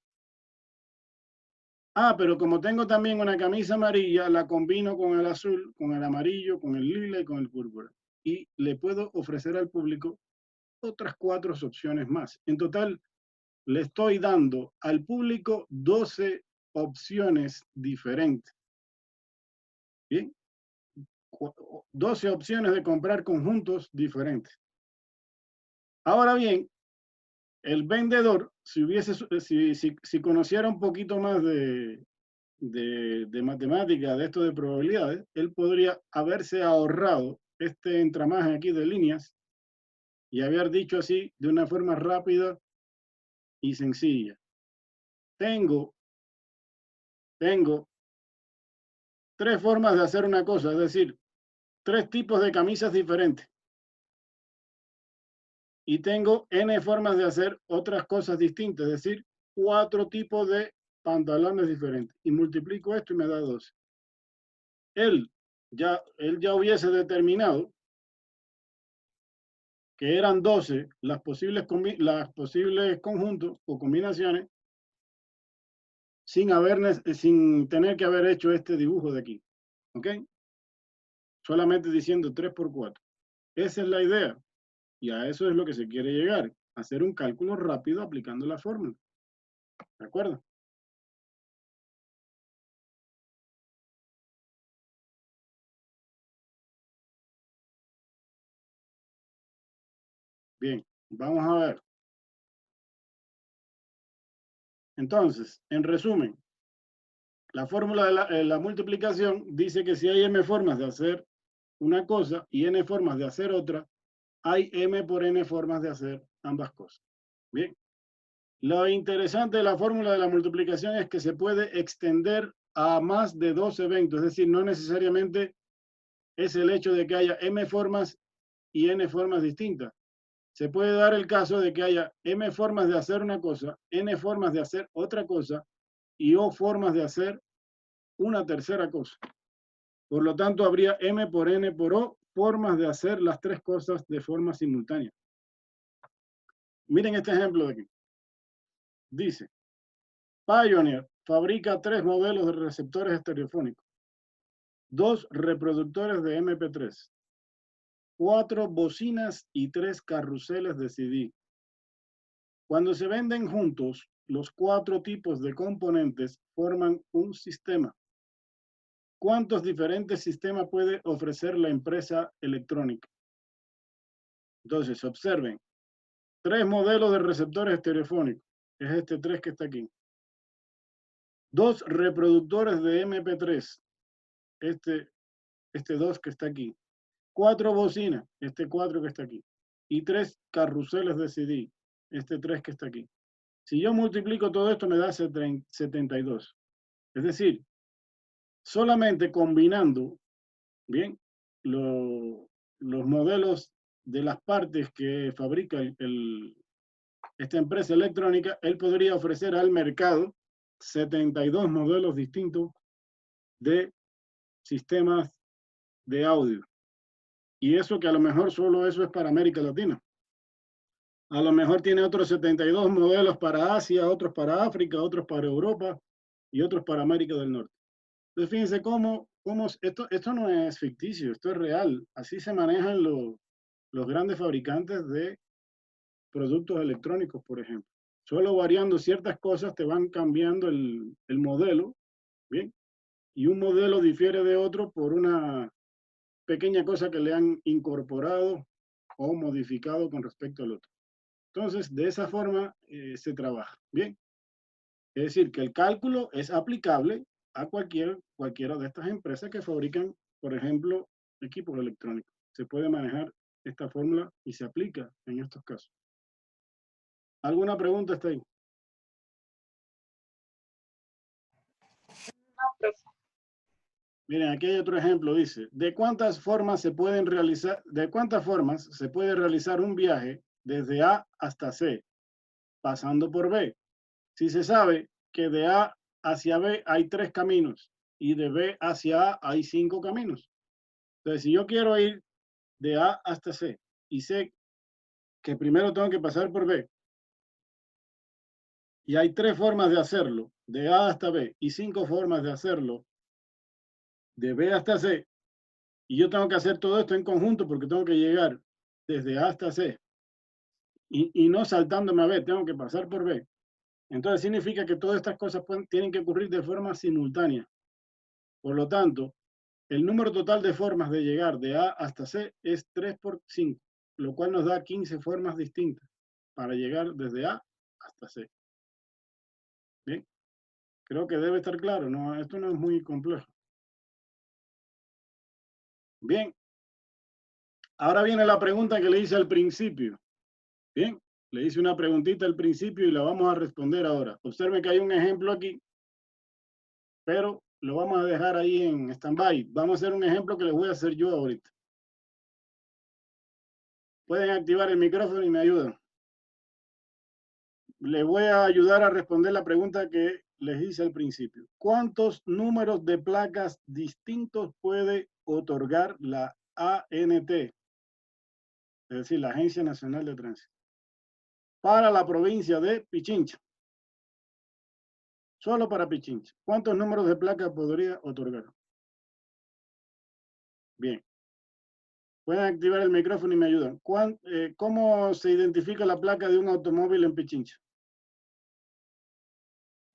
Ah, pero como tengo también una camisa amarilla, la combino con el azul, con el amarillo, con el lila y con el púrpura. Y le puedo ofrecer al público otras 4 opciones más. En total, le estoy dando al público 12 opciones diferentes. Bien, 12 opciones de comprar conjuntos diferentes. Ahora bien, el vendedor, si conociera un poquito más de matemática, de esto de probabilidades, él podría haberse ahorrado este entramaje aquí de líneas y haber dicho así de una forma rápida y sencilla. Tengo 3 formas de hacer una cosa, es decir, 3 tipos de camisas diferentes. Y tengo N formas de hacer otras cosas distintas, es decir, 4 tipos de pantalones diferentes. Y multiplico esto y me da 12. Él ya hubiese determinado que eran 12 las posibles conjuntos o combinaciones sin tener que haber hecho este dibujo de aquí. ¿Ok? Solamente diciendo 3 por 4. Esa es la idea. Y a eso es lo que se quiere llegar. Hacer un cálculo rápido aplicando la fórmula. ¿De acuerdo? Bien, vamos a ver. Entonces, en resumen, la fórmula de la multiplicación dice que si hay m formas de hacer una cosa y n formas de hacer otra, hay m por n formas de hacer ambas cosas. Bien. Lo interesante de la fórmula de la multiplicación es que se puede extender a más de 2 eventos, es decir, no necesariamente es el hecho de que haya m formas y n formas distintas. Se puede dar el caso de que haya m formas de hacer una cosa, n formas de hacer otra cosa y o formas de hacer una tercera cosa. Por lo tanto, habría m por n por o formas de hacer las 3 cosas de forma simultánea. Miren este ejemplo de aquí. Dice, Pioneer fabrica 3 modelos de receptores estereofónicos, 2 reproductores de MP3, 4 bocinas y 3 carruseles de CD. Cuando se venden juntos, los 4 tipos de componentes forman un sistema. ¿Cuántos diferentes sistemas puede ofrecer la empresa electrónica? Entonces, observen. 3 modelos de receptores estereofónicos. Es este 3 que está aquí. 2 reproductores de MP3. Este 2 que está aquí. 4 bocinas. Este 4 que está aquí. Y 3 carruseles de CD. Este 3 que está aquí. Si yo multiplico todo esto me da 72. Es decir, solamente combinando, bien, los modelos de las partes que fabrica esta empresa electrónica, él podría ofrecer al mercado 72 modelos distintos de sistemas de audio. Y eso que a lo mejor solo eso es para América Latina. A lo mejor tiene otros 72 modelos para Asia, otros para África, otros para Europa y otros para América del Norte. Entonces, fíjense cómo esto no es ficticio, esto es real. Así se manejan los grandes fabricantes de productos electrónicos, por ejemplo. Solo variando ciertas cosas te van cambiando el modelo, ¿bien? Y un modelo difiere de otro por una pequeña cosa que le han incorporado o modificado con respecto al otro. Entonces, de esa forma se trabaja, ¿bien? Es decir, que el cálculo es aplicable a cualquiera de estas empresas que fabrican, por ejemplo, equipos electrónicos. Se puede manejar esta fórmula y se aplica en estos casos. ¿Alguna pregunta está ahí? No, profe. Miren, aquí hay otro ejemplo, dice, ¿de cuántas formas se puede realizar un viaje desde A hasta C, pasando por B? Si se sabe que de A hacia B hay 3 caminos y de B hacia A hay 5 caminos. Entonces, si yo quiero ir de A hasta C. Y sé que primero tengo que pasar por B. Y hay 3 formas de hacerlo, de A hasta B, y 5 formas de hacerlo, de B hasta C. Y yo tengo que hacer todo esto en conjunto porque tengo que llegar desde A hasta C. Y no saltándome a B, tengo que pasar por B. Entonces significa que todas estas cosas tienen que ocurrir de forma simultánea. Por lo tanto, el número total de formas de llegar de A hasta C es 3 por 5, lo cual nos da 15 formas distintas para llegar desde A hasta C. Bien, creo que debe estar claro, ¿no? Esto no es muy complejo. Bien, ahora viene la pregunta que le hice al principio. Bien, le hice una preguntita al principio y la vamos a responder ahora. Observe que hay un ejemplo aquí, pero lo vamos a dejar ahí en stand-by. Vamos a hacer un ejemplo que les voy a hacer yo ahorita. Pueden activar el micrófono y me ayudan. Les voy a ayudar a responder la pregunta que les hice al principio. ¿Cuántos números de placas distintos puede otorgar la ANT? Es decir, la Agencia Nacional de Tránsito, para la provincia de Pichincha. Solo para Pichincha. ¿Cuántos números de placa podría otorgar? Bien. Pueden activar el micrófono y me ayudan. ¿Cómo se identifica la placa de un automóvil en Pichincha?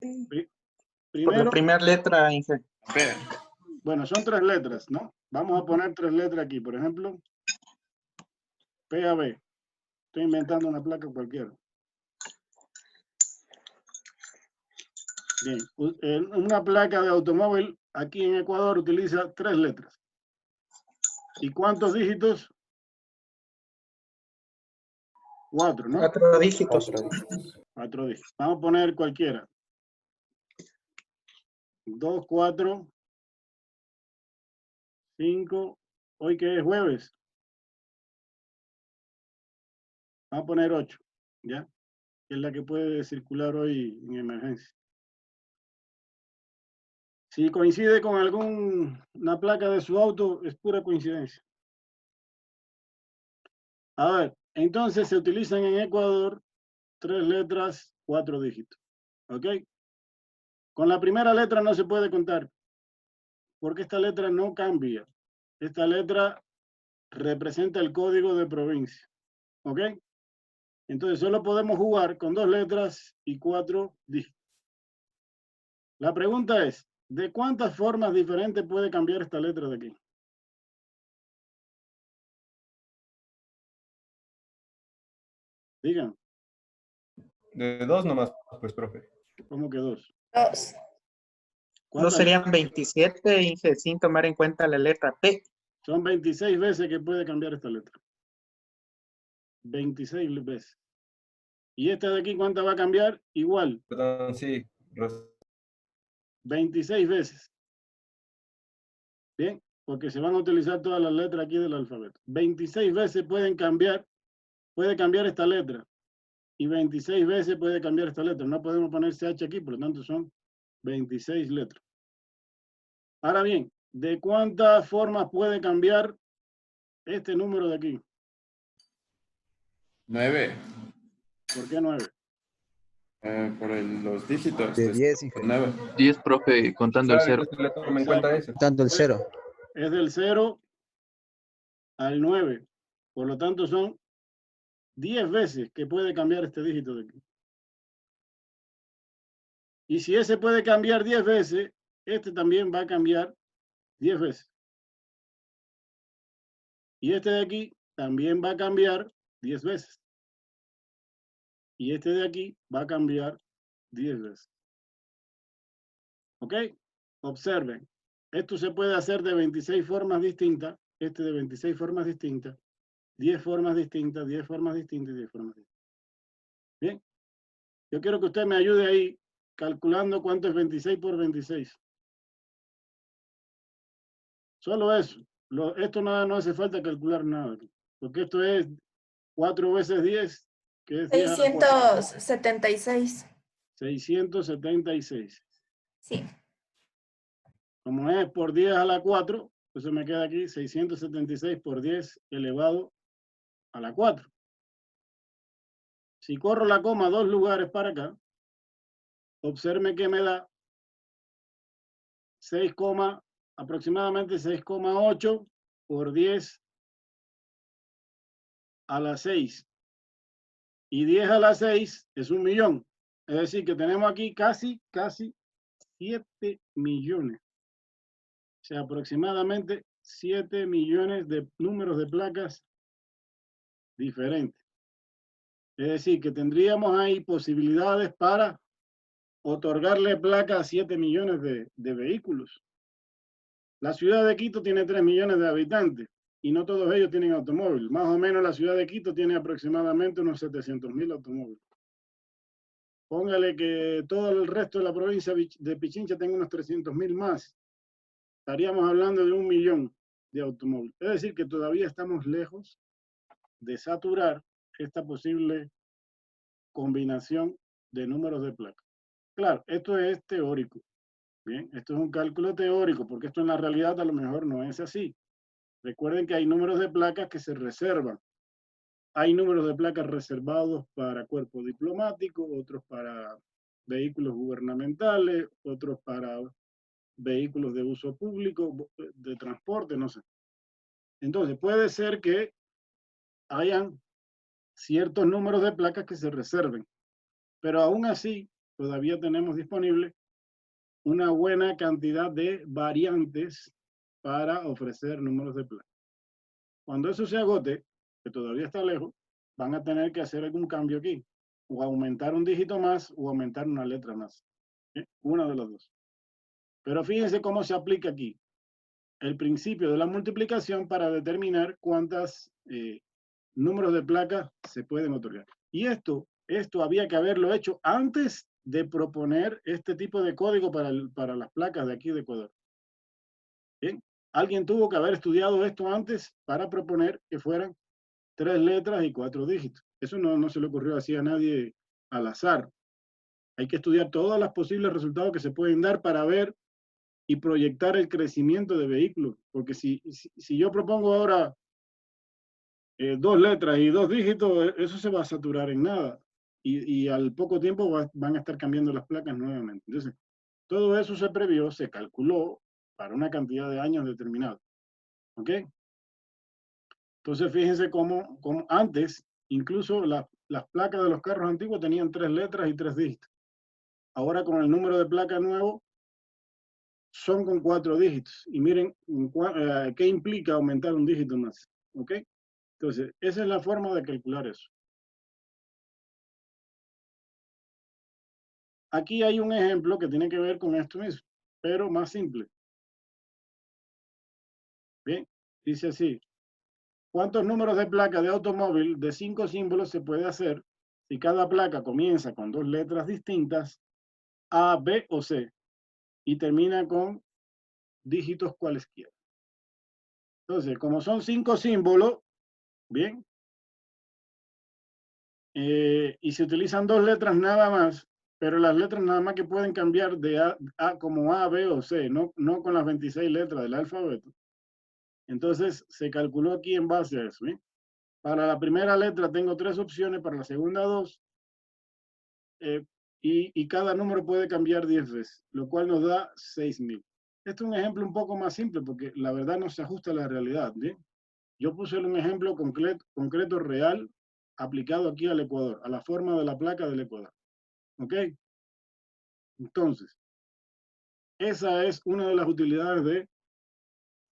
Por Primero, la primera letra, Inge. bueno, son 3 letras, ¿no? Vamos a poner 3 letras aquí. Por ejemplo, PAB. Estoy inventando una placa cualquiera. Bien, una placa de automóvil aquí en Ecuador utiliza 3 letras. ¿Y cuántos dígitos? 4, ¿no? 4 dígitos. 4 dígitos. Vamos a poner cualquiera. 2, 4, 5. Hoy que es jueves. Vamos a poner 8, ¿ya? Que es la que puede circular hoy en emergencia. Si coincide con alguna placa de su auto, es pura coincidencia. A ver, entonces se utilizan en Ecuador 3 letras, 4 dígitos. ¿Ok? Con la primera letra no se puede contar, porque esta letra no cambia. Esta letra representa el código de provincia. ¿Ok? Entonces solo podemos jugar con 2 letras y 4 dígitos. La pregunta es, ¿de cuántas formas diferentes puede cambiar esta letra de aquí? Digan. De 2 nomás, pues, profe. ¿Cómo que 2? 2. No serían 27, Inge, sin tomar en cuenta la letra P. Son 26 veces que puede cambiar esta letra. 26 veces. ¿Y esta de aquí cuánta va a cambiar? Igual. Perdón, sí. 26 veces. Bien, porque se van a utilizar todas las letras aquí del alfabeto. 26 veces puede cambiar esta letra. Y 26 veces puede cambiar esta letra. No podemos poner CH aquí, por lo tanto son 26 letras. Ahora bien, ¿de cuántas formas puede cambiar este número de aquí? 9. ¿Por qué 9? Por los dígitos. De 10, Inge. 9. 10, profe, contando el Claro, 0. entonces le toma en cuenta eso. Contando el 0. Es del 0 al 9. Por lo tanto, son 10 veces que puede cambiar este dígito de aquí. Y si ese puede cambiar 10 veces, este también va a cambiar 10 veces. Y este de aquí también va a cambiar 10 veces. Y este de aquí va a cambiar 10 veces. ¿Ok? Observen. Esto se puede hacer de 26 formas distintas. Este de 26 formas distintas. 10 formas distintas, 10 formas distintas y 10 formas distintas. Bien. Yo quiero que usted me ayude ahí calculando cuánto es 26 por 26. Solo eso. Esto no hace falta calcular nada. Porque esto es 4 veces 10, que es 10 a la 4. 676. 676. Sí. Como es por 10 a la 4, Entonces me queda aquí 676 por 10 elevado a la 4. Si corro la coma 2 lugares para acá, observe que me da 6, aproximadamente 6,8 por 10 a la 6. Y 10 a la 6 es 1 millón. Es decir, que tenemos aquí casi 7 millones. O sea, aproximadamente 7 millones de números de placas diferentes. Es decir, que tendríamos ahí posibilidades para otorgarle placa a 7 millones de vehículos. La ciudad de Quito tiene 3 millones de habitantes y no todos ellos tienen automóvil. Más o menos la ciudad de Quito tiene aproximadamente unos 700,000 automóviles. Póngale que todo el resto de la provincia de Pichincha tenga unos 300,000 más. Estaríamos hablando de 1 millón de automóviles. Es decir, que todavía estamos lejos de saturar esta posible combinación de números de placa. Claro, esto es teórico. Bien, esto es un cálculo teórico, porque esto en la realidad a lo mejor no es así. Recuerden que hay números de placas que se reservan. Hay números de placas reservados para cuerpo diplomático, otros para vehículos gubernamentales, otros para vehículos de uso público, de transporte, no sé. Entonces, puede ser que hayan ciertos números de placas que se reserven, pero aún así todavía tenemos disponible una buena cantidad de variantes para ofrecer números de placa. Cuando eso se agote, que todavía está lejos, van a tener que hacer algún cambio aquí, o aumentar un dígito más o aumentar una letra más. ¿Sí? Una de las dos. Pero fíjense cómo se aplica aquí el principio de la multiplicación para determinar cuántos números de placas se pueden otorgar. Y esto había que haberlo hecho antes de proponer este tipo de código para las placas de aquí de Ecuador. Bien, alguien tuvo que haber estudiado esto antes para proponer que fueran 3 letras y 4 dígitos. Eso no se le ocurrió así a nadie al azar. Hay que estudiar todos los posibles resultados que se pueden dar para ver y proyectar el crecimiento de vehículos. Porque si yo propongo ahora 2 letras y 2 dígitos, eso se va a saturar en nada. Y al poco tiempo van a estar cambiando las placas nuevamente. Entonces, todo eso se previó, se calculó para una cantidad de años determinada. ¿Ok? Entonces, fíjense cómo antes, incluso las placas de los carros antiguos tenían 3 letras y 3 dígitos. Ahora, con el número de placa nuevo, son con 4 dígitos. Y miren qué implica aumentar un dígito más. ¿Ok? Entonces, esa es la forma de calcular eso. Aquí hay un ejemplo que tiene que ver con esto mismo, pero más simple. Bien, dice así. ¿Cuántos números de placa de automóvil de 5 símbolos se puede hacer si cada placa comienza con 2 letras distintas, A, B o C, y termina con dígitos cualesquiera? Entonces, como son 5 símbolos, bien, y se utilizan 2 letras nada más, pero las letras nada más que pueden cambiar de A como A, B o C, no con las 26 letras del alfabeto. Entonces, se calculó aquí en base a eso. ¿Eh? Para la primera letra tengo 3 opciones, para la segunda 2, y cada número puede cambiar 10 veces, lo cual nos da 6,000. Este es un ejemplo un poco más simple, porque la verdad no se ajusta a la realidad. ¿Bien? Yo puse un ejemplo concreto, real, aplicado aquí al Ecuador, a la forma de la placa del Ecuador. ¿Ok? Entonces, esa es una de las utilidades de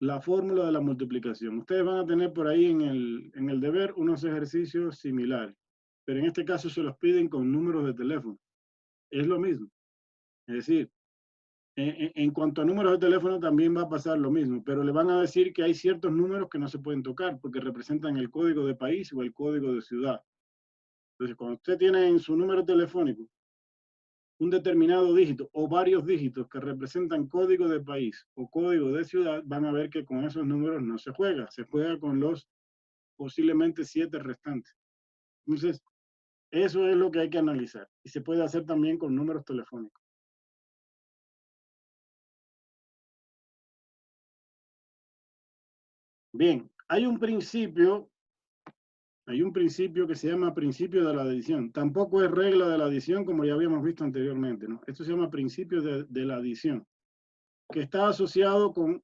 la fórmula de la multiplicación. Ustedes van a tener por ahí en el deber unos ejercicios similares, pero en este caso se los piden con números de teléfono. Es lo mismo. Es decir, en cuanto a números de teléfono también va a pasar lo mismo, pero le van a decir que hay ciertos números que no se pueden tocar porque representan el código de país o el código de ciudad. Entonces, cuando usted tiene en su número telefónico un determinado dígito o varios dígitos que representan código de país o código de ciudad, van a ver que con esos números no se juega con los posiblemente 7 restantes. Entonces, eso es lo que hay que analizar y se puede hacer también con números telefónicos. Bien, hay un principio que se llama principio de la adición. Tampoco es regla de la adición como ya habíamos visto anteriormente, ¿no? Esto se llama principio de la adición, que está asociado con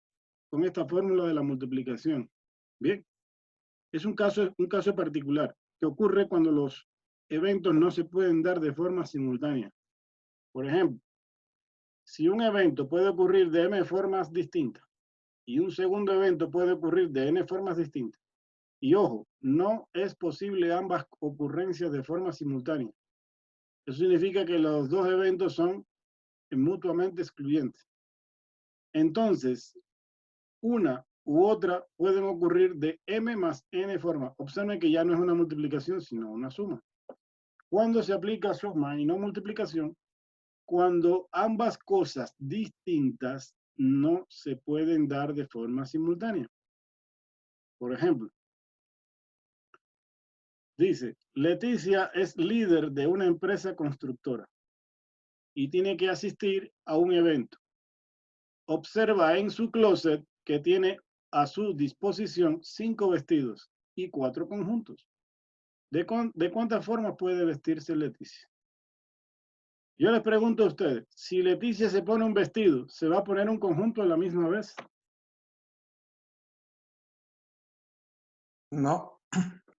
esta fórmula de la multiplicación. Bien, es un caso particular que ocurre cuando los eventos no se pueden dar de forma simultánea. Por ejemplo, si un evento puede ocurrir de m formas distintas y un segundo evento puede ocurrir de n formas distintas, y ojo, no es posible ambas ocurrencias de forma simultánea. Eso significa que los dos eventos son mutuamente excluyentes. Entonces, una u otra pueden ocurrir de m más n formas. Observen que ya no es una multiplicación, sino una suma. ¿Cuándo se aplica suma y no multiplicación? Cuando ambas cosas distintas no se pueden dar de forma simultánea. Por ejemplo, dice, Leticia es líder de una empresa constructora y tiene que asistir a un evento. Observa en su closet que tiene a su disposición 5 vestidos y 4 conjuntos. ¿De cuántas formas puede vestirse Leticia? Yo les pregunto a ustedes, si Leticia se pone un vestido, ¿se va a poner un conjunto a la misma vez? No.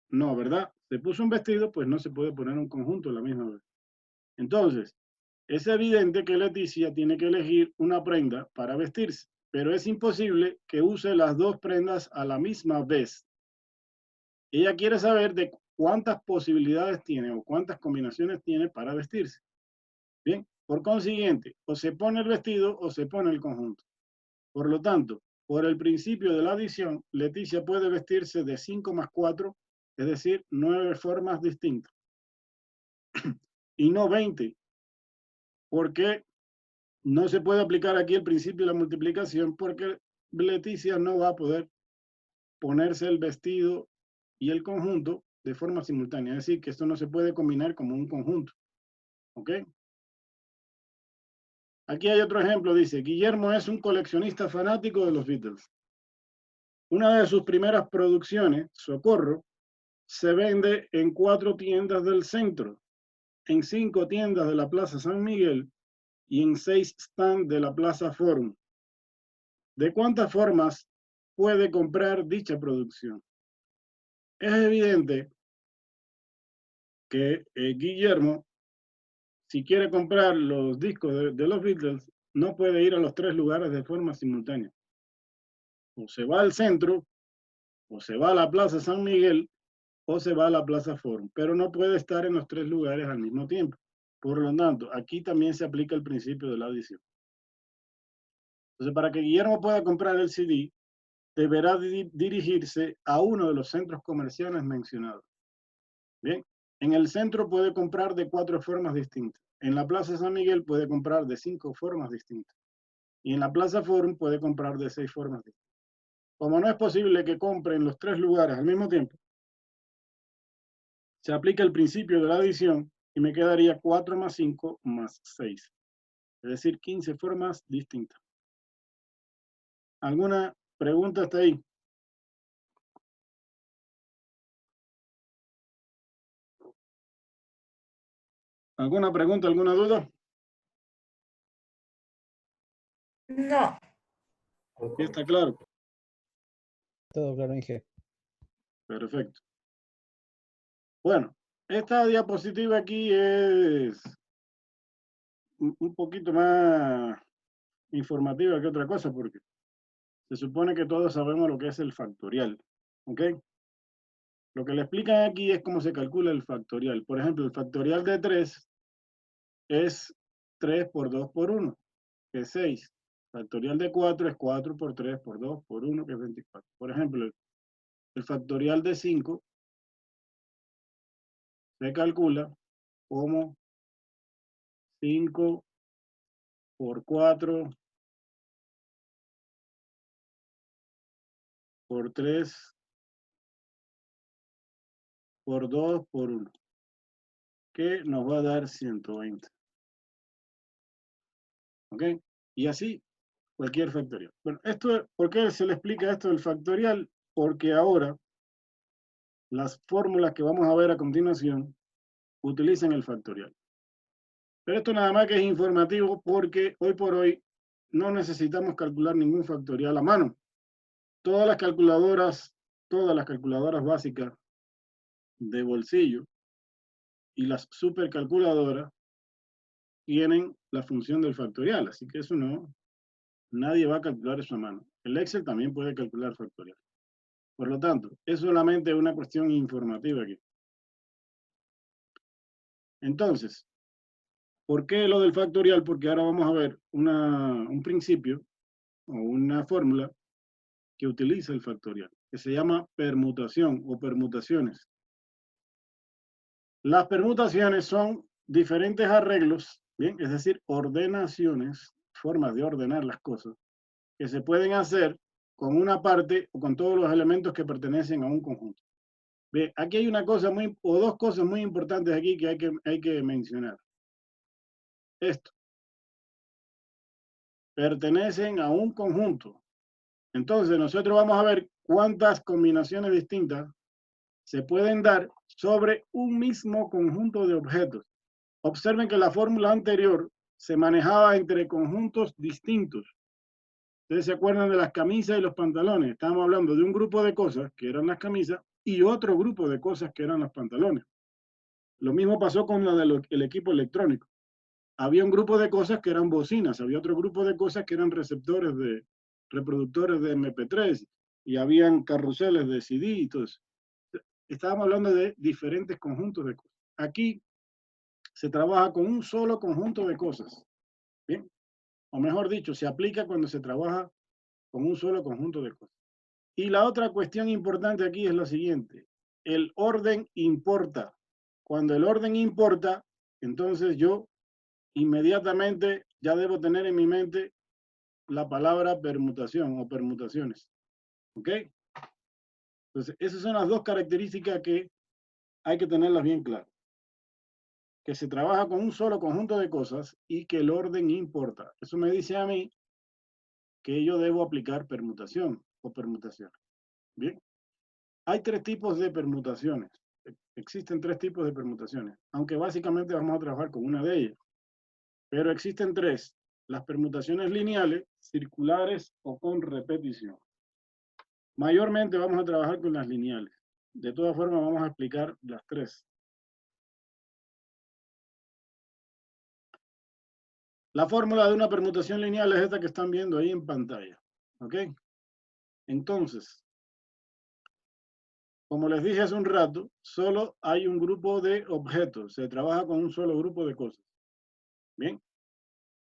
No, ¿verdad? Se puso un vestido, pues no se puede poner un conjunto a la misma vez. Entonces, es evidente que Leticia tiene que elegir una prenda para vestirse, pero es imposible que use las dos prendas a la misma vez. Ella quiere saber de cuántas posibilidades tiene o cuántas combinaciones tiene para vestirse. Bien, por consiguiente, o se pone el vestido o se pone el conjunto. Por lo tanto, por el principio de la adición, Leticia puede vestirse de 5 más 4, es decir, 9 formas distintas. Y no 20, porque no se puede aplicar aquí el principio de la multiplicación, porque Leticia no va a poder ponerse el vestido y el conjunto de forma simultánea. Es decir, que esto no se puede combinar como un conjunto. ¿Ok? Aquí hay otro ejemplo, dice, Guillermo es un coleccionista fanático de los Beatles. Una de sus primeras producciones, Socorro, se vende en 4 tiendas del centro, en 5 tiendas de la Plaza San Miguel y en 6 stands de la Plaza Forum. ¿De cuántas formas puede comprar dicha producción? Es evidente que Guillermo, si quiere comprar los discos de los Beatles, no puede ir a los 3 lugares de forma simultánea. O se va al centro, o se va a la Plaza San Miguel, o se va a la Plaza Forum, pero no puede estar en los 3 lugares al mismo tiempo. Por lo tanto, aquí también se aplica el principio de la adición. Entonces, para que Guillermo pueda comprar el CD, deberá dirigirse a uno de los centros comerciales mencionados. Bien, en el centro puede comprar de 4 formas distintas. En la Plaza San Miguel puede comprar de 5 formas distintas. Y en la Plaza Forum puede comprar de 6 formas distintas. Como no es posible que compre en los 3 lugares al mismo tiempo, se aplica el principio de la adición y me quedaría 4 más 5 más 6. Es decir, 15 formas distintas. ¿Alguna pregunta hasta ahí? ¿Alguna pregunta, alguna duda? No. ¿Sí está claro? Todo claro, Inge. Perfecto. Bueno, esta diapositiva aquí es un poquito más informativa que otra cosa, porque se supone que todos sabemos lo que es el factorial. ¿Ok? Lo que le explican aquí es cómo se calcula el factorial. Por ejemplo, el factorial de 3 es 3 por 2 por 1, que es 6. Factorial de 4 es 4 por 3 por 2 por 1, que es 24. Por ejemplo, el factorial de 5 se calcula como 5 por 4 por 3 por 2 por 1, que nos va a dar 120. ¿Ok? Y así cualquier factorial. Bueno, ¿por qué se le explica esto del factorial? porque ahora las fórmulas que vamos a ver a continuación utilizan el factorial. Pero esto nada más que es informativo porque hoy por hoy no necesitamos calcular ningún factorial a mano. Todas las calculadoras básicas de bolsillo y las supercalculadoras tienen la función del factorial, así que eso no, nadie va a calcular eso a mano. El Excel también puede calcular factorial. Por lo tanto, es solamente una cuestión informativa aquí. Entonces, ¿por qué lo del factorial? Porque ahora vamos a ver un principio o una fórmula que utiliza el factorial, que se llama permutación o permutaciones. Las permutaciones son diferentes arreglos, ¿bien? Es decir, ordenaciones, formas de ordenar las cosas, que se pueden hacer con una parte o con todos los elementos que pertenecen a un conjunto. Ve, aquí hay una cosa o dos cosas muy importantes aquí que hay que mencionar. Esto. Pertenecen a un conjunto. Entonces, nosotros vamos a ver cuántas combinaciones distintas se pueden dar sobre un mismo conjunto de objetos. Observen que la fórmula anterior se manejaba entre conjuntos distintos. Ustedes se acuerdan de las camisas y los pantalones. Estábamos hablando de un grupo de cosas, que eran las camisas, y otro grupo de cosas, que eran los pantalones. Lo mismo pasó con la del equipo electrónico. Había un grupo de cosas que eran bocinas, había otro grupo de cosas que eran reproductores de MP3, y habían carruseles de CD y todo eso. Estábamos hablando de diferentes conjuntos de cosas. Aquí se trabaja con un solo conjunto de cosas. ¿Bien? O mejor dicho, se aplica cuando se trabaja con un solo conjunto de cosas. Y la otra cuestión importante aquí es la siguiente. El orden importa. Cuando el orden importa, entonces yo inmediatamente ya debo tener en mi mente la palabra permutación o permutaciones. ¿Ok? Entonces, esas son las dos características que hay que tenerlas bien claras. Que se trabaja con un solo conjunto de cosas y que el orden importa. Eso me dice a mí que yo debo aplicar permutación o permutación. Bien. Hay tres tipos de permutaciones. Existen tres tipos de permutaciones, aunque básicamente vamos a trabajar con una de ellas. Pero existen tres. Las permutaciones lineales, circulares o con repetición. Mayormente vamos a trabajar con las lineales. De todas formas, vamos a explicar las tres. La fórmula de una permutación lineal es esta que están viendo ahí en pantalla. ¿Ok? Entonces, como les dije hace un rato, solo hay un grupo de objetos. Se trabaja con un solo grupo de cosas. Bien.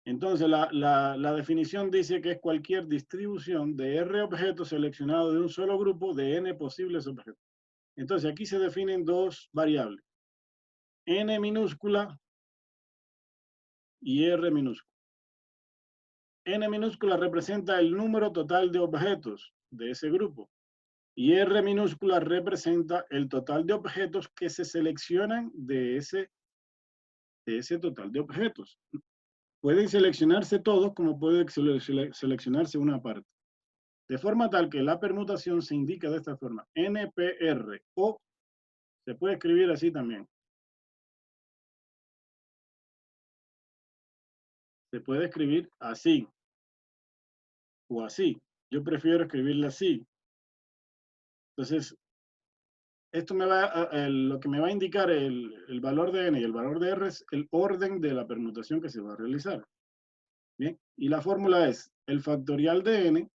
Entonces, la definición dice que es cualquier distribución de R objetos seleccionados de un solo grupo de N posibles objetos. Entonces, aquí se definen dos variables. N minúscula y R minúscula. N minúscula representa el número total de objetos de ese grupo. Y R minúscula representa el total de objetos que se seleccionan de ese total de objetos. Pueden seleccionarse todos como puede seleccionarse una parte. De forma tal que la permutación se indica de esta forma. NPR o se puede escribir así también. Se puede escribir así o así. Yo prefiero escribirla así. Entonces, esto lo que me va a indicar el valor de N y el valor de R es el orden de la permutación que se va a realizar. Bien, y la fórmula es el factorial de N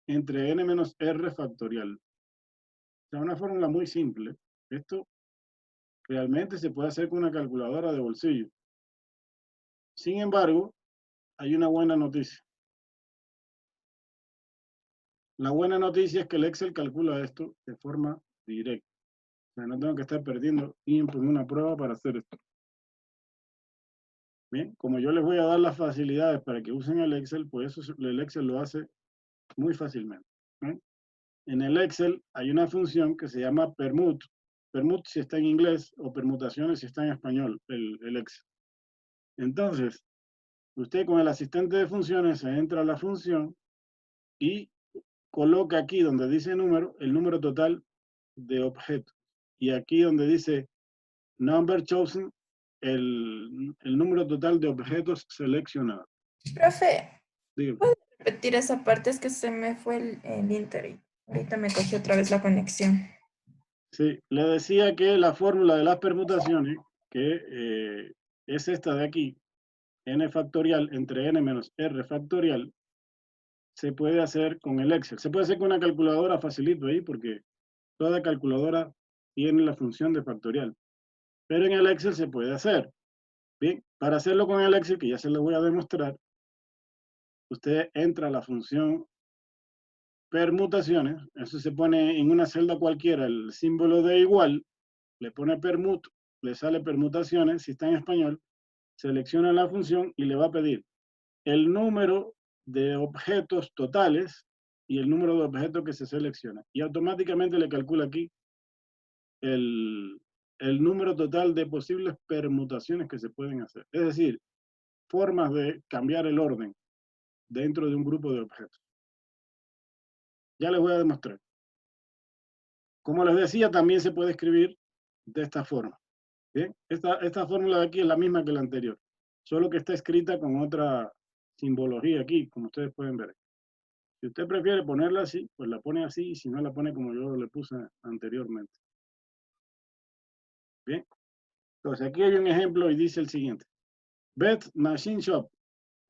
entre N menos R factorial. O sea, una fórmula muy simple. Esto realmente se puede hacer con una calculadora de bolsillo. Sin embargo, hay una buena noticia. La buena noticia es que el Excel calcula esto de forma directa. O sea, no tengo que estar perdiendo tiempo en una prueba para hacer esto. Bien, como yo les voy a dar las facilidades para que usen el Excel, pues eso el Excel lo hace muy fácilmente. ¿Bien? En el Excel hay una función que se llama permut. Permut si está en inglés o permutaciones si está en español, el Excel. Entonces, usted con el asistente de funciones se entra a la función y coloca aquí donde dice número, el número total de objetos. Y aquí donde dice number chosen, el número total de objetos seleccionados. Profe, Dígame. ¿puedo repetir esa parte? Es que se me fue el Inter y ahorita me cogió otra vez la conexión. Sí, le decía que la fórmula de las permutaciones, que es esta de aquí, n factorial entre n menos r factorial, se puede hacer con el Excel. Se puede hacer con una calculadora facilito ahí, porque toda calculadora tiene la función de factorial. Pero en el Excel se puede hacer. Bien, para hacerlo con el Excel, que ya se lo voy a demostrar, usted entra a la función permutaciones, eso se pone en una celda cualquiera, el símbolo de igual, le pone permut, le sale permutaciones, si está en español, selecciona la función y le va a pedir el número de objetos totales y el número de objetos que se selecciona. Y automáticamente le calcula aquí el número total de posibles permutaciones que se pueden hacer. Es decir, formas de cambiar el orden dentro de un grupo de objetos. Ya les voy a demostrar. Como les decía, también se puede escribir de esta forma. ¿Bien? Esta fórmula de aquí es la misma que la anterior, solo que está escrita con otra simbología aquí, como ustedes pueden ver. Si usted prefiere ponerla así, pues la pone así, y si no la pone como yo le puse anteriormente. Bien. Entonces aquí hay un ejemplo y dice el siguiente. Beth Machine Shop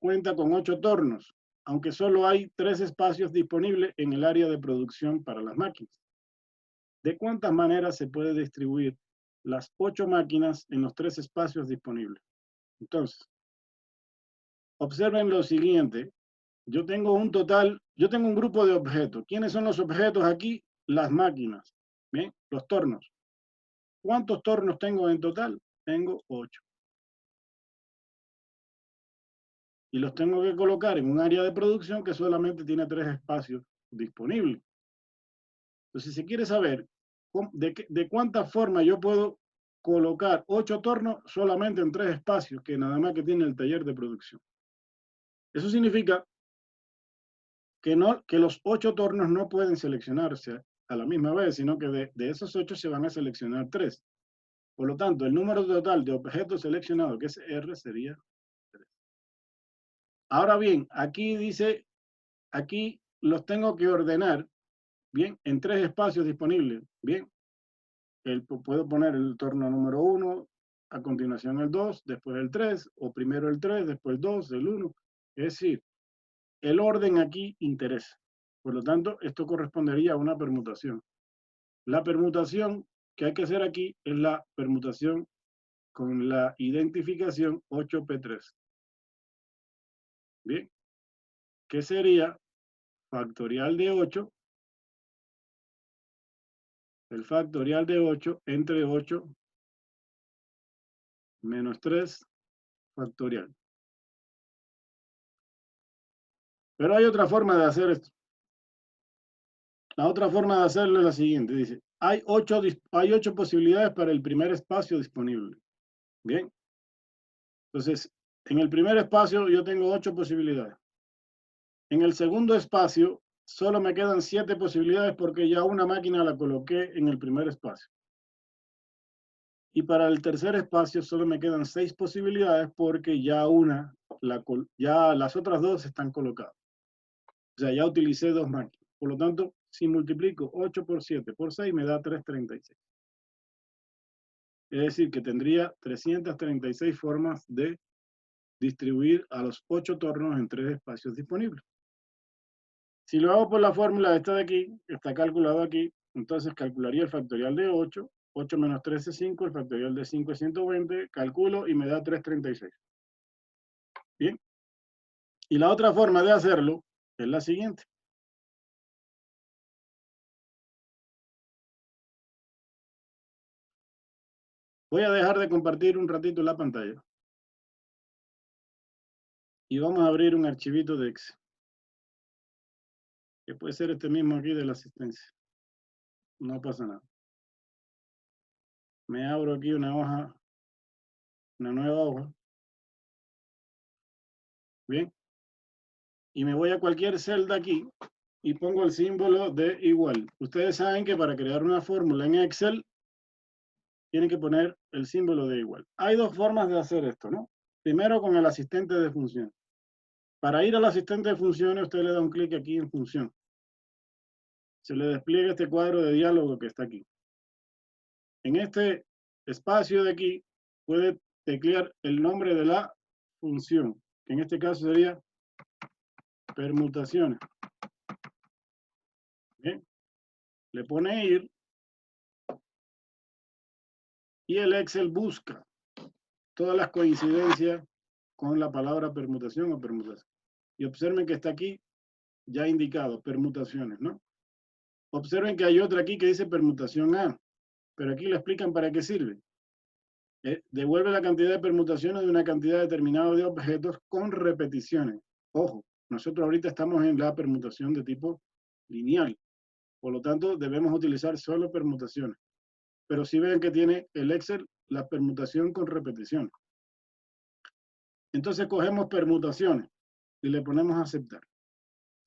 cuenta con 8 tornos, aunque solo hay 3 espacios disponibles en el área de producción para las máquinas. ¿De cuántas maneras se puede distribuir las 8 máquinas en los 3 espacios disponibles? Entonces, observen lo siguiente. Yo tengo un grupo de objetos. ¿Quiénes son los objetos aquí? Las máquinas. Bien, los tornos. ¿Cuántos tornos tengo en total? Tengo 8. Y los tengo que colocar en un área de producción que solamente tiene 3 espacios disponibles. Entonces, si quiere saber de cuánta forma yo puedo colocar 8 tornos solamente en 3 espacios, que nada más que tiene el taller de producción. Eso significa que los 8 tornos no pueden seleccionarse a la misma vez, sino que de esos 8 se van a seleccionar 3. Por lo tanto, el número total de objetos seleccionados, que es R, sería 3. Ahora bien, aquí dice, aquí los tengo que ordenar, bien, en 3 espacios disponibles. Bien, puedo poner el torno número 1, a continuación el 2, después el 3, o primero el 3, después el 2, el 1. Es decir, el orden aquí interesa. Por lo tanto, esto correspondería a una permutación. La permutación que hay que hacer aquí es la permutación con la identificación 8P3. Bien, que sería factorial de 8, el factorial de 8 entre 8 menos 3 factorial. Pero hay otra forma de hacer esto. La otra forma de hacerlo es la siguiente. Dice, hay 8 posibilidades para el primer espacio disponible. Bien. Entonces, en el primer espacio yo tengo 8 posibilidades. En el segundo espacio solo me quedan 7 posibilidades porque ya una máquina la coloqué en el primer espacio. Y para el tercer espacio solo me quedan 6 posibilidades porque ya las otras 2 están colocadas. O sea, ya utilicé 2 máquinas. Por lo tanto, si multiplico 8 por 7 por 6 me da 336. Es decir, que tendría 336 formas de distribuir a los 8 tornos en 3 espacios disponibles. Si lo hago por la fórmula esta de aquí, está calculado aquí, entonces calcularía el factorial de 8, 8 menos 3 es 5, el factorial de 5 es 120, calculo y me da 336. Bien. Y la otra forma de hacerlo es la siguiente. Voy a dejar de compartir un ratito la pantalla. Y vamos a abrir un archivito de Excel. Que puede ser este mismo aquí de la asistencia. No pasa nada. Me abro aquí una hoja, una nueva hoja. Bien. Y me voy a cualquier celda aquí y pongo el símbolo de igual. Ustedes saben que para crear una fórmula en Excel, tienen que poner el símbolo de igual. Hay dos formas de hacer esto, ¿no? Primero con el asistente de función. Para ir al asistente de funciones, usted le da un clic aquí en función. Se le despliega este cuadro de diálogo que está aquí. En este espacio de aquí, puede teclear el nombre de la función, que en este caso sería permutaciones. Bien. Le pone ir y el Excel busca todas las coincidencias con la palabra permutación o permutación. Y observen que está aquí ya indicado, permutaciones, ¿no? Observen que hay otra aquí que dice permutación A, pero aquí le explican para qué sirve. Devuelve la cantidad de permutaciones de una cantidad determinada de objetos con repeticiones. Ojo, nosotros ahorita estamos en la permutación de tipo lineal. Por lo tanto, debemos utilizar solo permutaciones. Pero si ven que tiene el Excel la permutación con repetición. Entonces cogemos permutaciones y le ponemos a aceptar.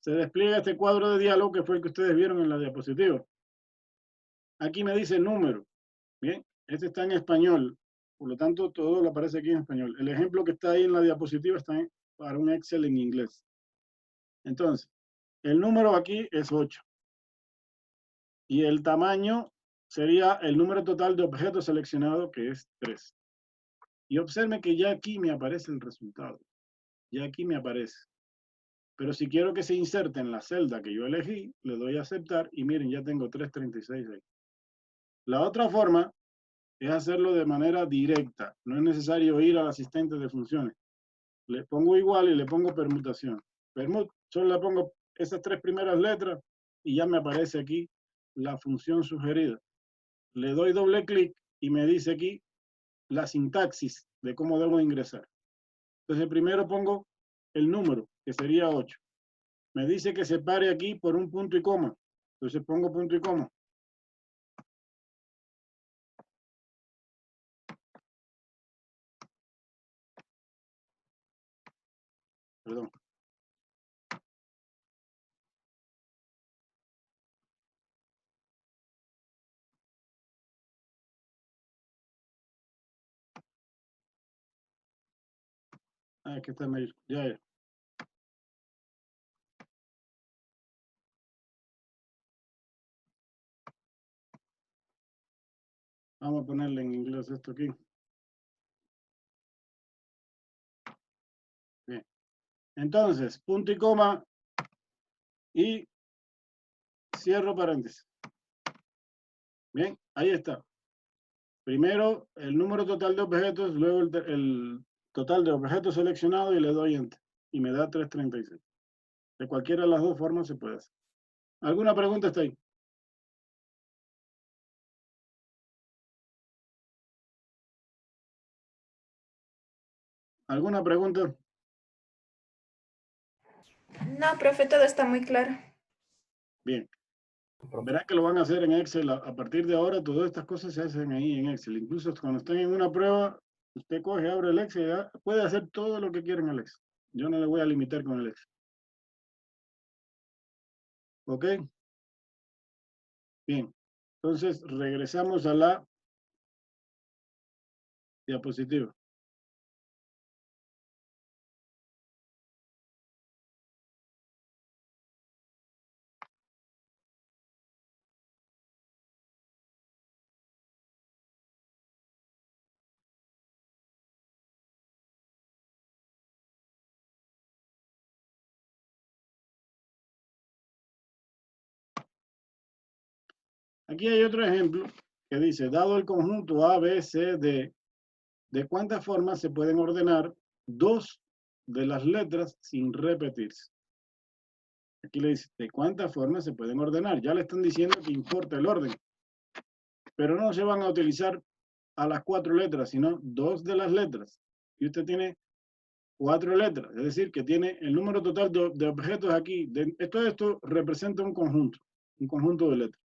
Se despliega este cuadro de diálogo que fue el que ustedes vieron en la diapositiva. Aquí me dice número. Bien, este está en español. Por lo tanto, todo lo aparece aquí en español. El ejemplo que está ahí en la diapositiva está para un Excel en inglés. Entonces, el número aquí es 8. Y el tamaño sería el número total de objetos seleccionados, que es 3. Y observen que ya aquí me aparece el resultado. Ya aquí me aparece. Pero si quiero que se inserte en la celda que yo elegí, le doy a aceptar y miren, ya tengo 336 ahí. La otra forma es hacerlo de manera directa. No es necesario ir al asistente de funciones. Le pongo igual y le pongo permutación. Solo le pongo esas 3 primeras letras y ya me aparece aquí la función sugerida. Le doy doble clic y me dice aquí la sintaxis de cómo debo ingresar. Entonces primero pongo el número, que sería 8. Me dice que se pare aquí por un punto y coma. Entonces pongo punto y coma. Perdón. Aquí está medio. Ya. Vamos a ponerle en inglés esto aquí. Bien. Entonces, punto y coma y cierro paréntesis. Bien, ahí está. Primero el número total de objetos, luego el total de objetos seleccionados y le doy Enter. Y me da 336. De cualquiera de las dos formas se puede hacer. ¿Alguna pregunta está ahí? ¿Alguna pregunta? No, profe, todo está muy claro. Bien. Verán que lo van a hacer en Excel. A partir de ahora, todas estas cosas se hacen ahí en Excel. Incluso cuando estén en una prueba, usted coge, abre el Excel, ya puede hacer todo lo que quiera en el Excel. Yo no le voy a limitar con el Excel. ¿Ok? Bien. Entonces, regresamos a la diapositiva. Aquí hay otro ejemplo que dice, dado el conjunto A, B, C, D, ¿de cuántas formas se pueden ordenar 2 de las letras sin repetirse? Aquí le dice, ¿de cuántas formas se pueden ordenar? Ya le están diciendo que importa el orden. Pero no se van a utilizar a las 4 letras, sino 2 de las letras. Y usted tiene 4 letras, es decir, que tiene el número total de objetos aquí. Esto representa un conjunto de letras.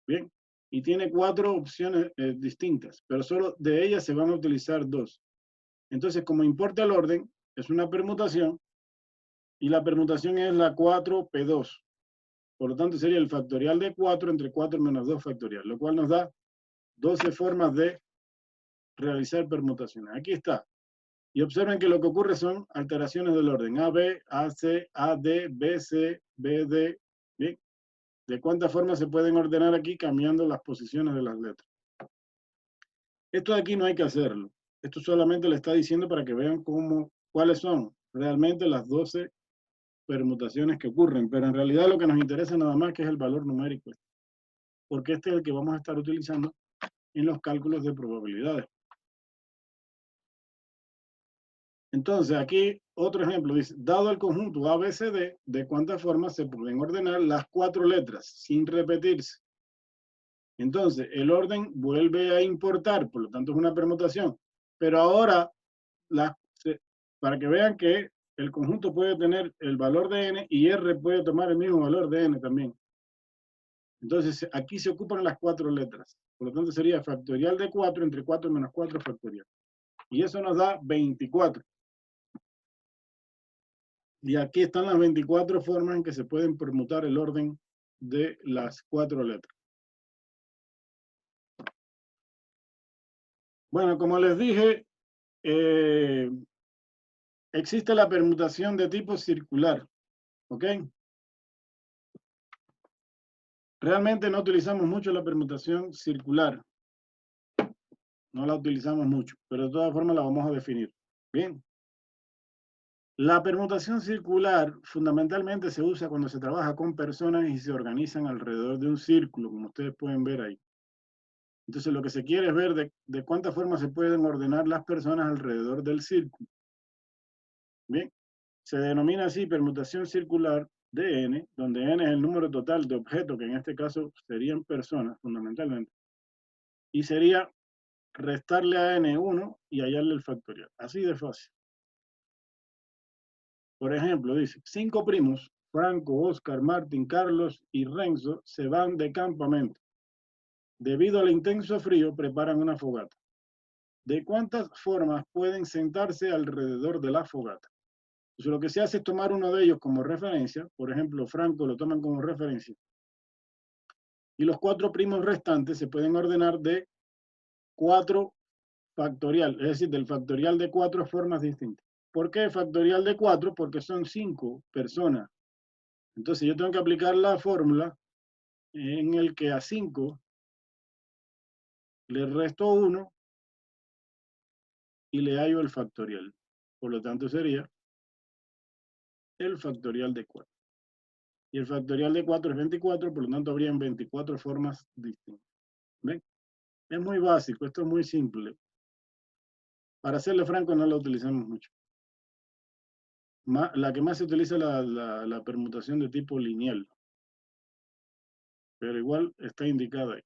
Bien, y tiene 4 opciones distintas, pero solo de ellas se van a utilizar 2. Entonces, como importa el orden, es una permutación, y la permutación es la 4P2. Por lo tanto, sería el factorial de 4 entre 4 menos 2 factorial, lo cual nos da 12 formas de realizar permutaciones. Aquí está. Y observen que lo que ocurre son alteraciones del orden. A, B, A, C, A, D, B, C, B, D. Bien. ¿De cuántas formas se pueden ordenar aquí cambiando las posiciones de las letras? Esto de aquí no hay que hacerlo. Esto solamente le está diciendo para que vean cuáles son realmente las 12 permutaciones que ocurren. Pero en realidad lo que nos interesa nada más que es el valor numérico. Porque este es el que vamos a estar utilizando en los cálculos de probabilidades. Entonces, aquí otro ejemplo dice, dado el conjunto ABCD, ¿de cuántas formas se pueden ordenar las 4 letras sin repetirse? Entonces, el orden vuelve a importar, por lo tanto es una permutación. Pero ahora, para que vean que el conjunto puede tener el valor de n y R puede tomar el mismo valor de n también. Entonces, aquí se ocupan las 4 letras. Por lo tanto, sería factorial de 4 entre 4 menos 4 factorial. Y eso nos da 24. Y aquí están las 24 formas en que se pueden permutar el orden de las 4 letras. Bueno, como les dije, existe la permutación de tipo circular. ¿Ok? Realmente no utilizamos mucho la permutación circular. No la utilizamos mucho, pero de todas formas la vamos a definir. Bien. La permutación circular fundamentalmente se usa cuando se trabaja con personas y se organizan alrededor de un círculo, como ustedes pueden ver ahí. Entonces lo que se quiere es ver de cuántas formas se pueden ordenar las personas alrededor del círculo. Bien, se denomina así permutación circular de n, donde n es el número total de objetos, que en este caso serían personas fundamentalmente, y sería restarle a n 1 y hallarle el factorial. Así de fácil. Por ejemplo, dice, 5 primos, Franco, Oscar, Martín, Carlos y Renzo, se van de campamento. Debido al intenso frío, preparan una fogata. ¿De cuántas formas pueden sentarse alrededor de la fogata? Entonces, lo que se hace es tomar uno de ellos como referencia. Por ejemplo, Franco lo toman como referencia. Y los 4 primos restantes se pueden ordenar de 4 factorial, es decir, del factorial de 4 formas distintas. ¿Por qué factorial de 4? Porque son 5 personas. Entonces yo tengo que aplicar la fórmula en el que a 5 le resto 1 y le hallo el factorial. Por lo tanto sería el factorial de 4. Y el factorial de 4 es 24, por lo tanto habrían 24 formas distintas. ¿Ven? Es muy básico, esto es muy simple. Para serle franco no lo utilizamos mucho. La que más se utiliza es la permutación de tipo lineal. Pero igual está indicada ahí.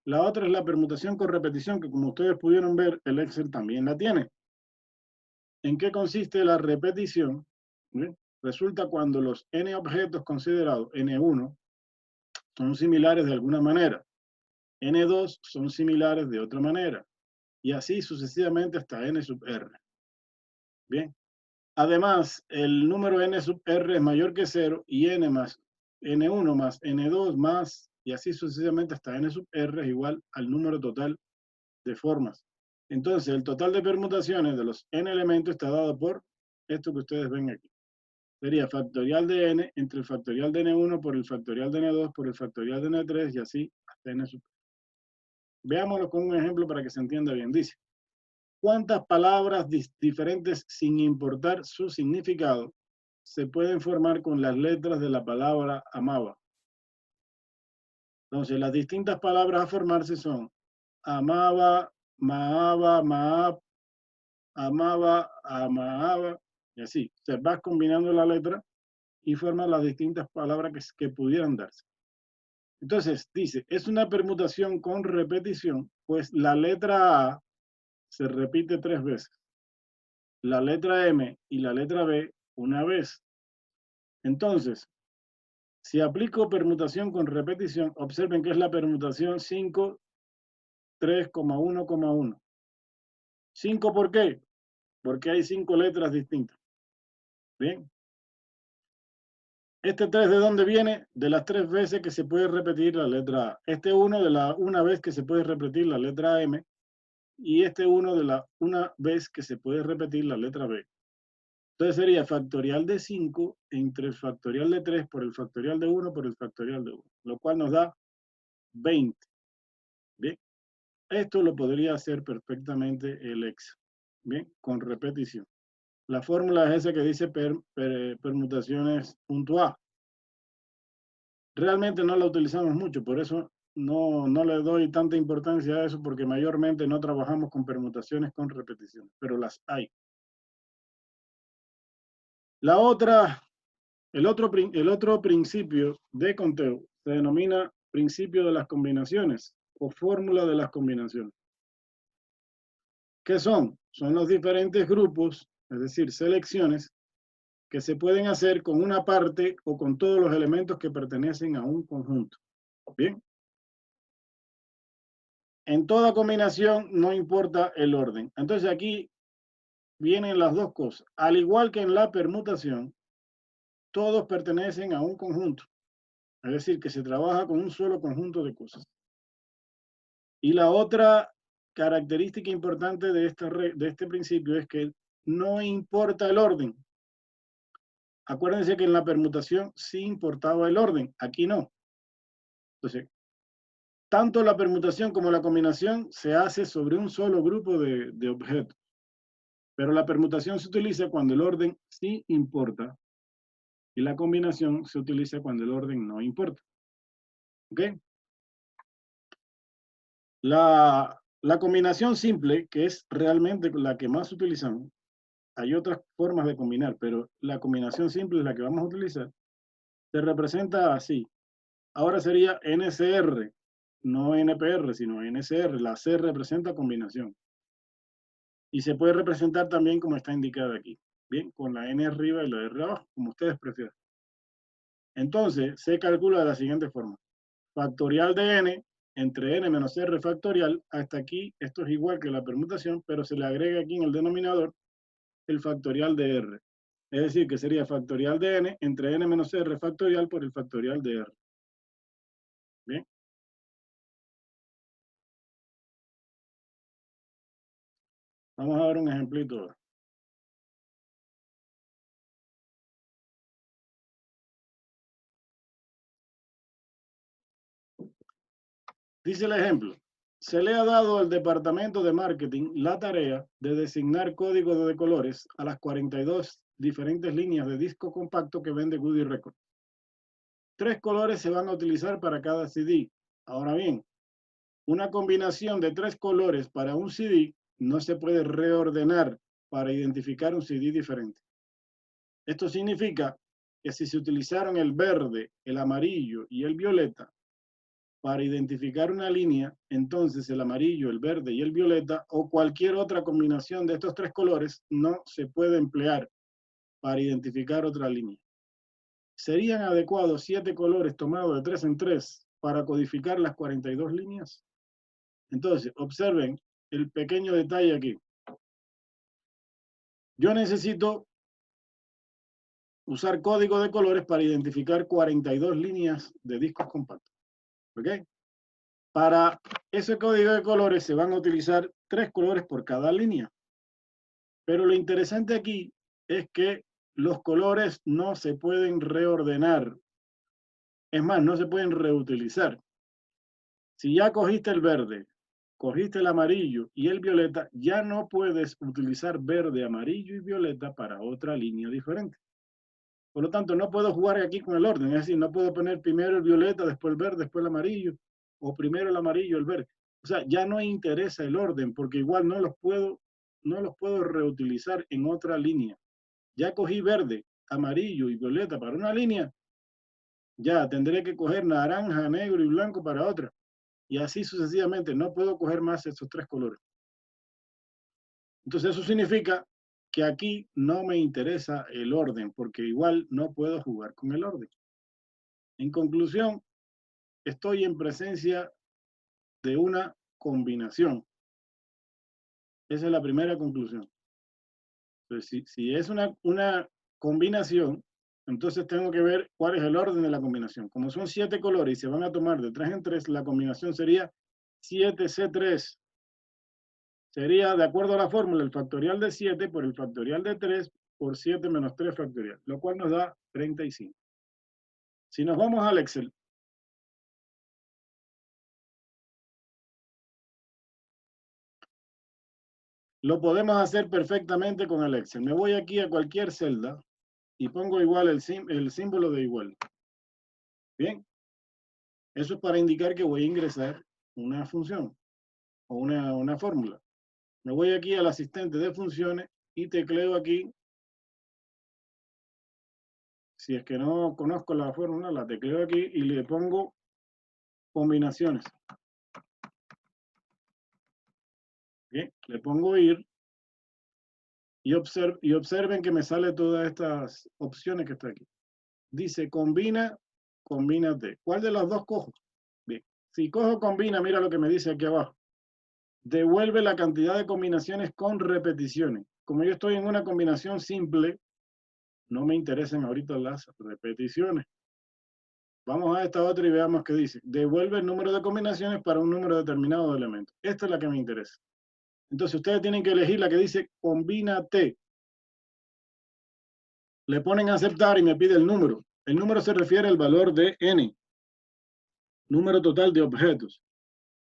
La otra es la permutación con repetición, que como ustedes pudieron ver, el Excel también la tiene. ¿En qué consiste la repetición? ¿Bien? Resulta cuando los n objetos considerados, n1, son similares de alguna manera. n2 son similares de otra manera. Y así sucesivamente hasta n sub r. Bien. Además, el número n sub r es mayor que 0 y n más n1 más n2 más, y así sucesivamente hasta n sub r es igual al número total de formas. Entonces, el total de permutaciones de los n elementos está dado por esto que ustedes ven aquí. Sería factorial de n entre el factorial de n1 por el factorial de n2 por el factorial de n3 y así hasta n sub r. Veámoslo con un ejemplo para que se entienda bien. Dice, ¿cuántas palabras diferentes sin importar su significado se pueden formar con las letras de la palabra amaba? Entonces, las distintas palabras a formarse son amaba, maaba, maab, amaba, amaaba, y así. Se va combinando la letra y forman las distintas palabras que pudieran darse. Entonces, dice, es una permutación con repetición, pues la letra A se repite 3 veces. La letra M y la letra B una vez. Entonces, si aplico permutación con repetición, observen que es la permutación 5, 3,1,1. 5, ¿por qué? Porque hay 5 letras distintas. Bien. Este 3 ¿de dónde viene? De las 3 veces que se puede repetir la letra A. Este 1 de la una vez que se puede repetir la letra M. Y este 1 de la una vez que se puede repetir la letra B. Entonces sería factorial de 5 entre el factorial de 3 por el factorial de 1 por el factorial de 1. Lo cual nos da 20. Bien. Esto lo podría hacer perfectamente el Excel. Bien, con repetición. La fórmula es esa que dice permutaciones punto A. Realmente no la utilizamos mucho, por eso no le doy tanta importancia a eso, porque mayormente no trabajamos con permutaciones con repetición, pero las hay. La otra, el otro principio de conteo se denomina principio de las combinaciones o fórmula de las combinaciones. ¿Qué son? Son los diferentes grupos, es decir, selecciones, que se pueden hacer con una parte o con todos los elementos que pertenecen a un conjunto. Bien. En toda combinación no importa el orden. Entonces aquí vienen las dos cosas. Al igual que en la permutación, todos pertenecen a un conjunto. Es decir, que se trabaja con un solo conjunto de cosas. Y la otra característica importante de este principio es que no importa el orden. Acuérdense que en la permutación sí importaba el orden, aquí no. Entonces, tanto la permutación como la combinación se hace sobre un solo grupo de objetos. Pero la permutación se utiliza cuando el orden sí importa y la combinación se utiliza cuando el orden no importa. ¿Ok? La combinación simple, que es realmente la que más utilizamos, hay otras formas de combinar, pero la combinación simple es la que vamos a utilizar, se representa así. Ahora sería NCR, no NPR, sino NCR. La C representa combinación. Y se puede representar también como está indicada aquí. Bien, con la N arriba y la R abajo, como ustedes prefieran. Entonces, se calcula de la siguiente forma. Factorial de N entre N menos R factorial. Hasta aquí, esto es igual que la permutación, pero se le agrega aquí en el denominador el factorial de R. Es decir, que sería factorial de N entre N menos R factorial por el factorial de R. Bien. Vamos a ver un ejemplito ahora. Dice el ejemplo, se le ha dado al departamento de marketing la tarea de designar códigos de colores a las 42 diferentes líneas de disco compacto que vende Goody Records. 3 colores se van a utilizar para cada CD. Ahora bien, una combinación de 3 colores para un CD no se puede reordenar para identificar un CD diferente. Esto significa que si se utilizaron el verde, el amarillo y el violeta para identificar una línea, entonces el amarillo, el verde y el violeta o cualquier otra combinación de estos 3 colores no se puede emplear para identificar otra línea. ¿Serían adecuados 7 colores tomados de 3 en 3 para codificar las 42 líneas? Entonces, observen el pequeño detalle aquí. Yo necesito usar código de colores para identificar 42 líneas de discos compactos. ¿Ok? Para ese código de colores se van a utilizar 3 colores por cada línea. Pero lo interesante aquí es que los colores no se pueden reordenar. Es más, no se pueden reutilizar. Si ya cogiste el verde, cogiste el amarillo y el violeta, ya no puedes utilizar verde, amarillo y violeta para otra línea diferente. Por lo tanto, no puedo jugar aquí con el orden. Es decir, no puedo poner primero el violeta, después el verde, después el amarillo, o primero el amarillo, el verde. O sea, ya no interesa el orden, porque igual no los puedo reutilizar en otra línea. Ya cogí verde, amarillo y violeta para una línea, ya tendré que coger naranja, negro y blanco para otra. Y así sucesivamente, no puedo coger más estos 3 colores. Entonces eso significa que aquí no me interesa el orden, porque igual no puedo jugar con el orden. En conclusión, estoy en presencia de una combinación. Esa es la primera conclusión. Entonces, si es una combinación, Entonces tengo que ver cuál es el orden de la combinación. Como son 7 colores y se van a tomar de 3 en 3, la combinación sería 7C3. Sería, de acuerdo a la fórmula, el factorial de 7 por el factorial de 3 por 7 menos 3 factorial, lo cual nos da 35. Si nos vamos al Excel, lo podemos hacer perfectamente con el Excel. Me voy aquí a cualquier celda y pongo igual el símbolo de igual. Bien. Eso es para indicar que voy a ingresar una función o una fórmula. Me voy aquí al asistente de funciones y tecleo aquí. Si es que no conozco la fórmula, la tecleo aquí y le pongo combinaciones. Bien, le pongo ir y observen que me sale todas estas opciones que está aquí. Dice combina, combínate. ¿Cuál de las dos cojo? Bien, si cojo combina, mira lo que me dice aquí abajo. Devuelve la cantidad de combinaciones con repeticiones. Como yo estoy en una combinación simple, no me interesan ahorita las repeticiones. Vamos a esta otra y veamos qué dice. Devuelve el número de combinaciones para un número determinado de elementos. Esta es la que me interesa. Entonces ustedes tienen que elegir la que dice combínate. Le ponen a aceptar y me pide el número. El número se refiere al valor de n. Número total de objetos.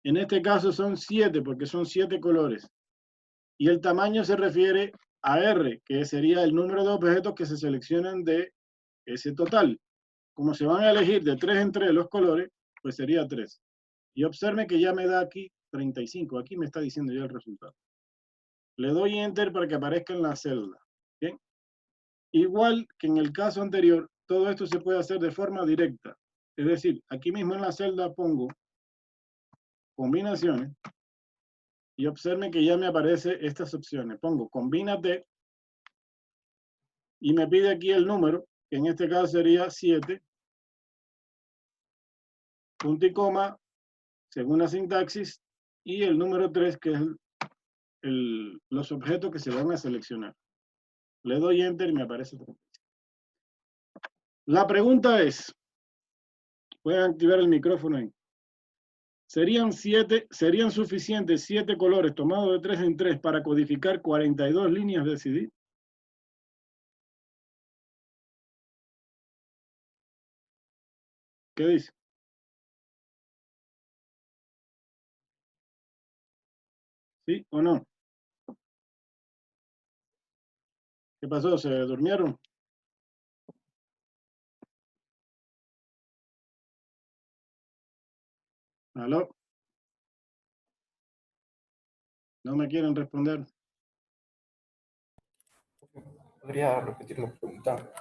En este caso son 7 porque son 7 colores. Y el tamaño se refiere a R, que sería el número de objetos que se seleccionan de ese total. Como se van a elegir de 3 en 3 los colores, pues sería 3. Y observe que ya me da aquí 35. Aquí me está diciendo ya el resultado. Le doy Enter para que aparezca en la celda. ¿Bien? Igual que en el caso anterior, todo esto se puede hacer de forma directa. Es decir, aquí mismo en la celda pongo combinaciones y observen que ya me aparecen estas opciones. Pongo combínate y me pide aquí el número, que en este caso sería 7, punto y coma, según la sintaxis, y el número 3, que es los objetos que se van a seleccionar. Le doy Enter y me aparece 3. La pregunta es, pueden activar el micrófono ahí. ¿Serían suficientes 7 colores tomados de 3 en 3 para codificar 42 líneas de CD? ¿Qué dice? ¿Sí o no? ¿Qué pasó? ¿Se durmieron? ¿Aló? ¿No me quieren responder? ¿Podría repetir la pregunta?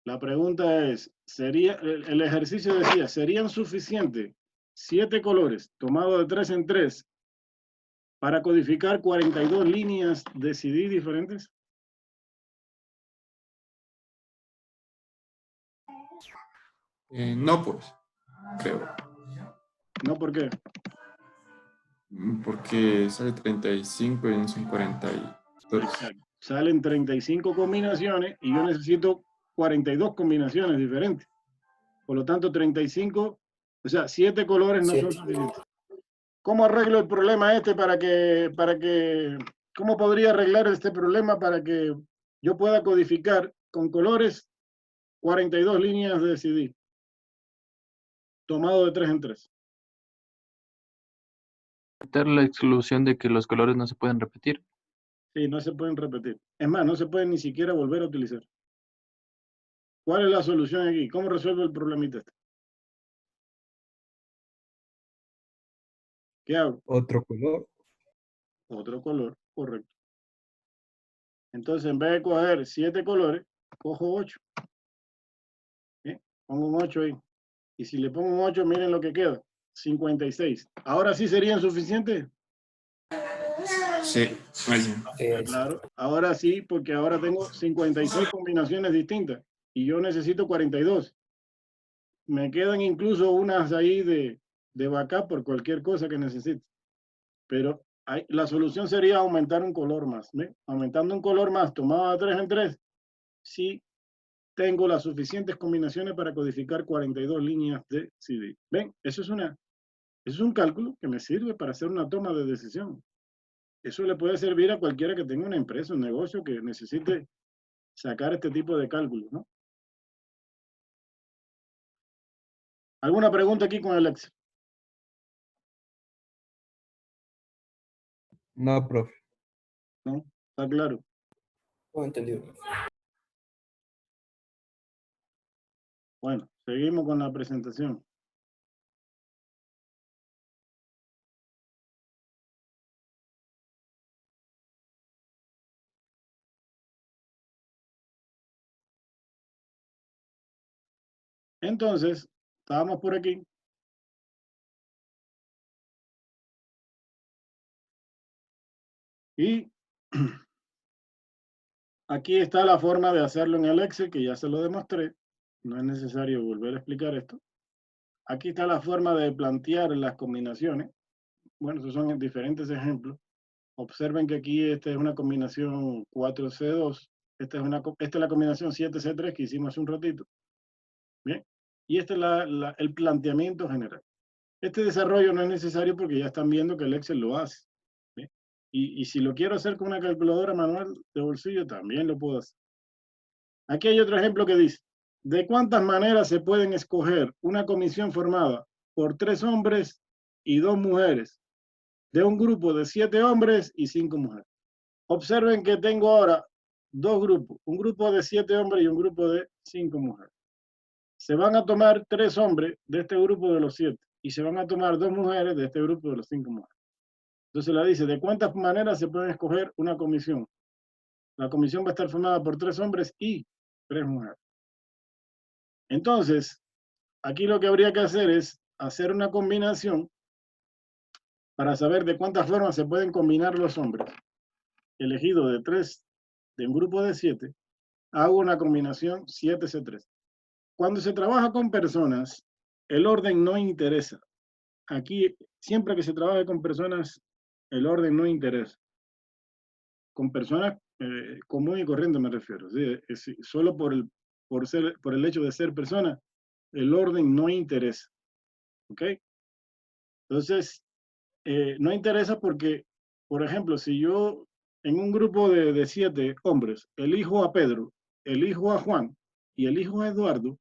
La pregunta es, el ejercicio decía, ¿serían suficientes 7 colores tomados de 3 en 3 para codificar 42 líneas de CD diferentes? No, pues, creo. No, ¿por qué? Porque sale 35 y no son 42. Exacto. Salen 35 combinaciones y yo necesito 42 combinaciones diferentes. Por lo tanto, 35, o sea, 7 colores no son suficientes. ¿Cómo arreglo el problema este cómo podría arreglar este problema para que yo pueda codificar con colores 42 líneas de CD tomado de 3 en 3? Evitar la exclusión de que los colores no se pueden repetir. Sí, no se pueden repetir. Es más, no se pueden ni siquiera volver a utilizar. ¿Cuál es la solución aquí? ¿Cómo resuelvo el problemita este? ¿Qué hago? Otro color. Otro color, correcto. Entonces, en vez de coger 7 colores, cojo 8. ¿Sí? Pongo un 8 ahí. Y si le pongo un 8, miren lo que queda. 56. ¿Ahora sí serían suficientes? Sí, Claro, ahora sí, porque ahora tengo 56 combinaciones distintas y yo necesito 42. Me quedan incluso unas ahí de backup por cualquier cosa que necesite. Pero la solución sería aumentar un color más. ¿Ve? Aumentando un color más tomado de 3 en 3, sí tengo las suficientes combinaciones para codificar 42 líneas de CD. ¿Ven? Eso es un cálculo que me sirve para hacer una toma de decisión. Eso le puede servir a cualquiera que tenga una empresa, un negocio que necesite sacar este tipo de cálculos, ¿no? ¿Alguna pregunta aquí con el Excel? No, profe. ¿No? ¿Está claro? No entendido. Bueno, seguimos con la presentación. Entonces, estábamos por aquí. Y aquí está la forma de hacerlo en el Excel, que ya se lo demostré. No es necesario volver a explicar esto. Aquí está la forma de plantear las combinaciones. Bueno, esos son diferentes ejemplos. Observen que aquí esta es una combinación 4C2. Esta es la combinación 7C3 que hicimos hace un ratito. Bien. Y este es el planteamiento general. Este desarrollo no es necesario porque ya están viendo que el Excel lo hace. ¿Bien? Y si lo quiero hacer con una calculadora manual de bolsillo, también lo puedo hacer. Aquí hay otro ejemplo que dice, ¿de cuántas maneras se pueden escoger una comisión formada por 3 hombres y 2 mujeres, de un grupo de 7 hombres y 5 mujeres? Observen que tengo ahora 2 grupos, un grupo de 7 hombres y un grupo de 5 mujeres. Se van a tomar 3 hombres de este grupo de los 7 y se van a tomar 2 mujeres de este grupo de los 5 mujeres. Entonces la dice, ¿de cuántas maneras se pueden escoger una comisión? La comisión va a estar formada por 3 hombres y 3 mujeres. Entonces, aquí lo que habría que hacer es hacer una combinación para saber de cuántas formas se pueden combinar los hombres. Elegido de 3, de un grupo de 7, hago una combinación 7C3. Cuando se trabaja con personas, el orden no interesa. Aquí, siempre que se trabaje con personas, el orden no interesa. Con personas común y corriente me refiero. ¿Sí? Solo por el hecho de ser persona, el orden no interesa. ¿Ok? Entonces, no interesa porque, por ejemplo, si yo en un grupo de 7 hombres elijo a Pedro, elijo a Juan y elijo a Eduardo,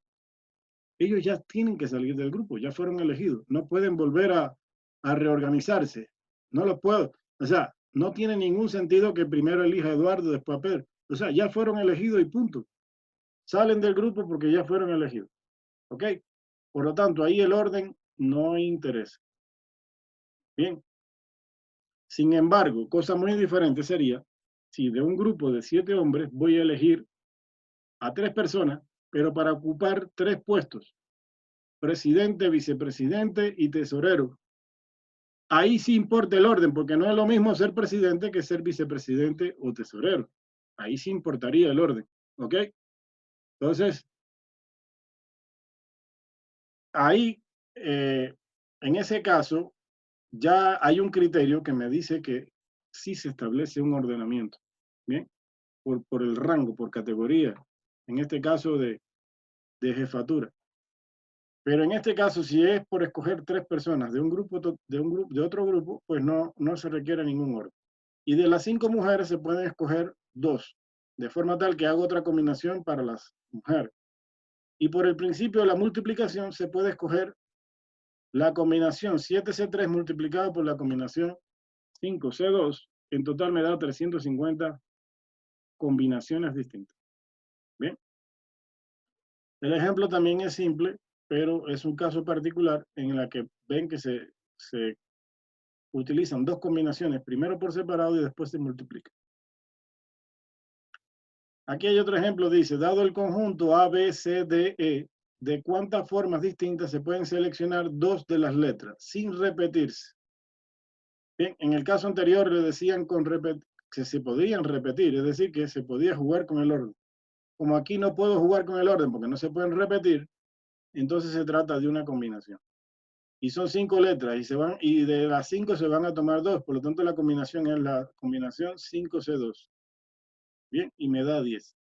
ellos ya tienen que salir del grupo, ya fueron elegidos. No pueden volver a reorganizarse. No lo puedo. O sea, no tiene ningún sentido que primero elija a Eduardo, después a Pedro. O sea, ya fueron elegidos y punto. Salen del grupo porque ya fueron elegidos. ¿Ok? Por lo tanto, ahí el orden no interesa. Bien. Sin embargo, cosa muy diferente sería si de un grupo de 7 hombres voy a elegir a 3 personas, pero para ocupar 3 puestos, presidente, vicepresidente y tesorero. Ahí sí importa el orden, porque no es lo mismo ser presidente que ser vicepresidente o tesorero. Ahí sí importaría el orden, ¿ok? Entonces, ahí, en ese caso, ya hay un criterio que me dice que sí se establece un ordenamiento, ¿bien? Por el rango, por categoría, en este caso de jefatura. Pero en este caso, si es por escoger 3 personas de otro grupo, pues no se requiere ningún orden. Y de las 5 mujeres se pueden escoger 2, de forma tal que hago otra combinación para las mujeres. Y por el principio de la multiplicación se puede escoger la combinación 7C3 multiplicado por la combinación 5C2. En total me da 350 combinaciones distintas. Bien. El ejemplo también es simple, pero es un caso particular en el que ven que se utilizan 2 combinaciones, primero por separado y después se multiplican. Aquí hay otro ejemplo, dice, dado el conjunto A, B, C, D, E, ¿de cuántas formas distintas se pueden seleccionar 2 de las letras sin repetirse? Bien, en el caso anterior le decían que se podían repetir, es decir, que se podía jugar con el orden. Como aquí no puedo jugar con el orden porque no se pueden repetir, entonces se trata de una combinación. Y son 5 letras y de las 5 se van a tomar 2, por lo tanto la combinación es la combinación 5C2. Bien, y me da 10.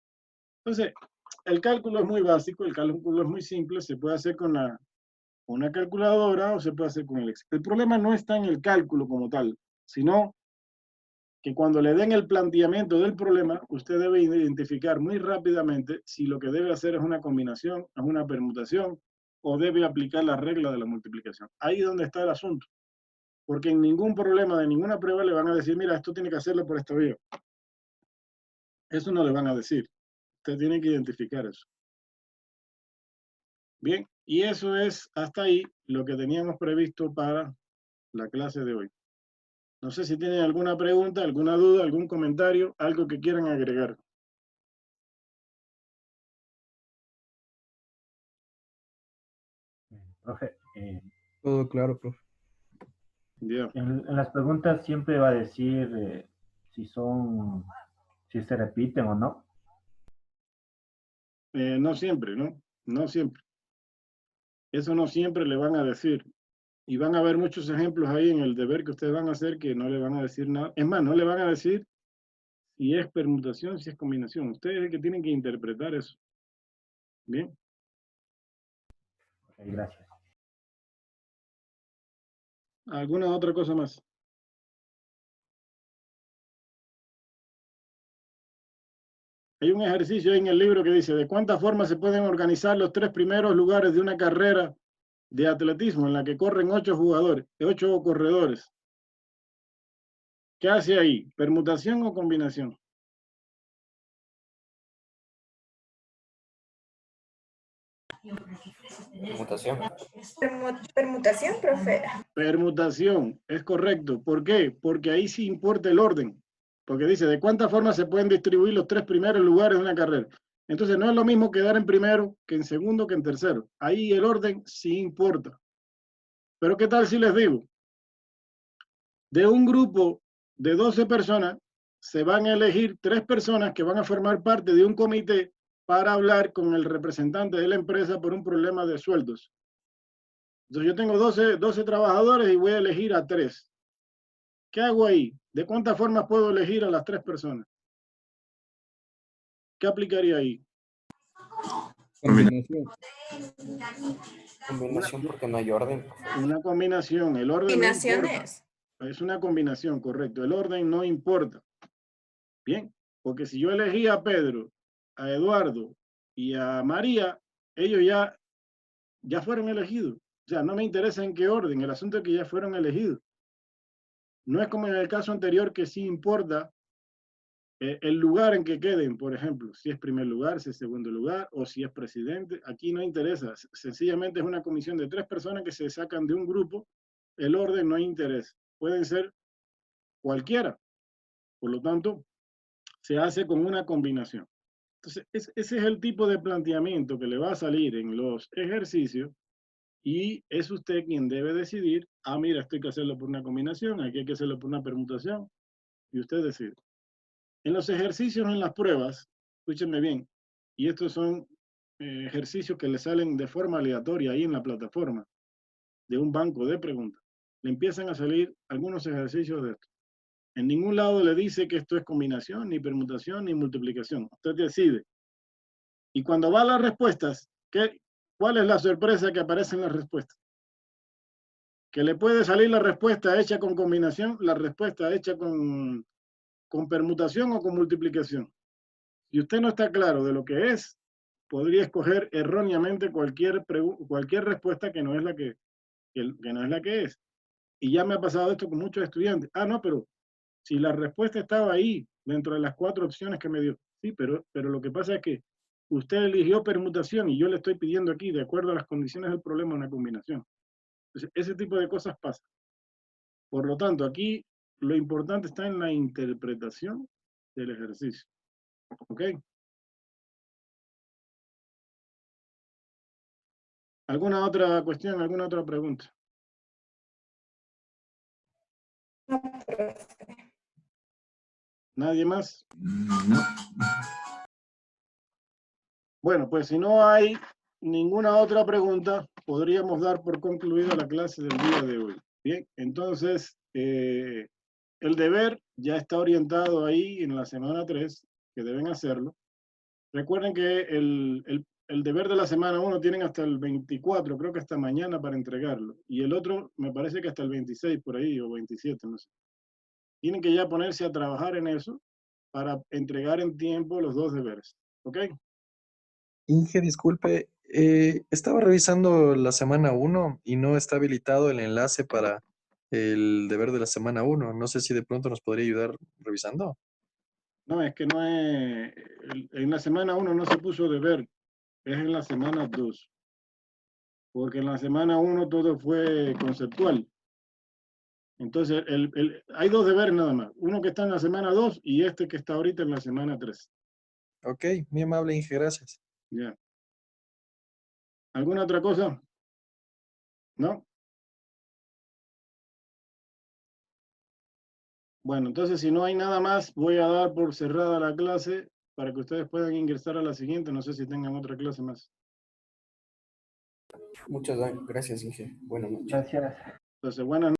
Entonces, el cálculo es muy básico, el cálculo es muy simple, se puede hacer con una calculadora o se puede hacer con el Excel. El problema no está en el cálculo como tal, sino que cuando le den el planteamiento del problema, usted debe identificar muy rápidamente si lo que debe hacer es una combinación, es una permutación, o debe aplicar la regla de la multiplicación. Ahí es donde está el asunto. Porque en ningún problema de ninguna prueba le van a decir, mira, esto tiene que hacerlo por esta vía. Eso no le van a decir. Usted tiene que identificar eso. Bien, y eso es hasta ahí lo que teníamos previsto para la clase de hoy. No sé si tienen alguna pregunta, alguna duda, algún comentario, algo que quieran agregar. Profe, Todo claro, profe. Bien. en las preguntas siempre va a decir si se repiten o no. No siempre, ¿no? No siempre. Eso no siempre le van a decir. Y van a haber muchos ejemplos ahí en el deber que ustedes van a hacer que no le van a decir nada. Es más, no le van a decir si es permutación, si es combinación. Ustedes es el que tienen que interpretar eso. Bien. Ok, gracias. ¿Alguna otra cosa más? Hay un ejercicio en el libro que dice, ¿de cuántas formas se pueden organizar los 3 primeros lugares de una carrera de atletismo en la que corren 8 corredores? ¿Qué hace ahí? ¿Permutación o combinación? Permutación. Permutación, profe. Permutación, es correcto. ¿Por qué? Porque ahí sí importa el orden. Porque dice, ¿de cuántas formas se pueden distribuir los 3 primeros lugares de una carrera? Entonces no es lo mismo quedar en primero que en segundo que en tercero. Ahí el orden sí importa. Pero ¿qué tal si les digo? De un grupo de 12 personas, se van a elegir 3 personas que van a formar parte de un comité para hablar con el representante de la empresa por un problema de sueldos. Entonces yo tengo 12 trabajadores y voy a elegir a 3. ¿Qué hago ahí? ¿De cuántas formas puedo elegir a las 3 personas? ¿Qué aplicaría ahí? Combinación. Combinación porque no hay orden. Una combinación. El orden no importa. Combinaciones. Es una combinación, correcto. El orden no importa. Bien, porque si yo elegí a Pedro, a Eduardo y a María, ellos ya fueron elegidos. O sea, no me interesa en qué orden. El asunto es que ya fueron elegidos. No es como en el caso anterior que sí importa el lugar en que queden, por ejemplo, si es primer lugar, si es segundo lugar, o si es presidente. Aquí no interesa. Sencillamente es una comisión de 3 personas que se sacan de un grupo. El orden no interesa. Pueden ser cualquiera. Por lo tanto, se hace con una combinación. Entonces, ese es el tipo de planteamiento que le va a salir en los ejercicios y es usted quien debe decidir, mira, esto hay que hacerlo por una combinación, aquí hay que hacerlo por una permutación, y usted decide. En los ejercicios, en las pruebas, escúchenme bien, y estos son ejercicios que le salen de forma aleatoria ahí en la plataforma de un banco de preguntas. Le empiezan a salir algunos ejercicios de esto. En ningún lado le dice que esto es combinación, ni permutación, ni multiplicación. Usted decide. Y cuando va a las respuestas, ¿cuál es la sorpresa que aparece en las respuestas? Que le puede salir la respuesta hecha con combinación, la respuesta hecha con permutación o con multiplicación. Si usted no está claro de lo que es, podría escoger erróneamente cualquier respuesta que no es la que no es la que es. Y ya me ha pasado esto con muchos estudiantes. No, pero si la respuesta estaba ahí, dentro de las 4 opciones que me dio. Sí, pero lo que pasa es que usted eligió permutación y yo le estoy pidiendo aquí, de acuerdo a las condiciones del problema, una combinación. Entonces, ese tipo de cosas pasa. Por lo tanto, aquí lo importante está en la interpretación del ejercicio. ¿Ok? ¿Alguna otra cuestión, alguna otra pregunta? No, profe. ¿Nadie más? No. Bueno, pues si no hay ninguna otra pregunta, podríamos dar por concluida la clase del día de hoy. Bien, entonces, el deber ya está orientado ahí en la semana 3, que deben hacerlo. Recuerden que el deber de la semana 1 tienen hasta el 24, creo que hasta mañana para entregarlo. Y el otro me parece que hasta el 26 por ahí, o 27, no sé. Tienen que ya ponerse a trabajar en eso para entregar en tiempo los 2 deberes. ¿Ok? Inge, disculpe, estaba revisando la semana 1 y no está habilitado el enlace para el deber de la semana 1. No sé si de pronto nos podría ayudar revisando. No, es que no es... En la semana 1 no se puso deber, es en la semana 2. Porque en la semana 1 todo fue conceptual. Entonces, hay 2 deberes nada más. Uno que está en la semana 2 y este que está ahorita en la semana 3. Ok, muy amable, Inge, gracias. Ya. ¿Alguna otra cosa? ¿No? Bueno, entonces si no hay nada más, voy a dar por cerrada la clase para que ustedes puedan ingresar a la siguiente. No sé si tengan otra clase más. Muchas gracias, Inge. Buenas noches. Gracias. Entonces, buenas noches.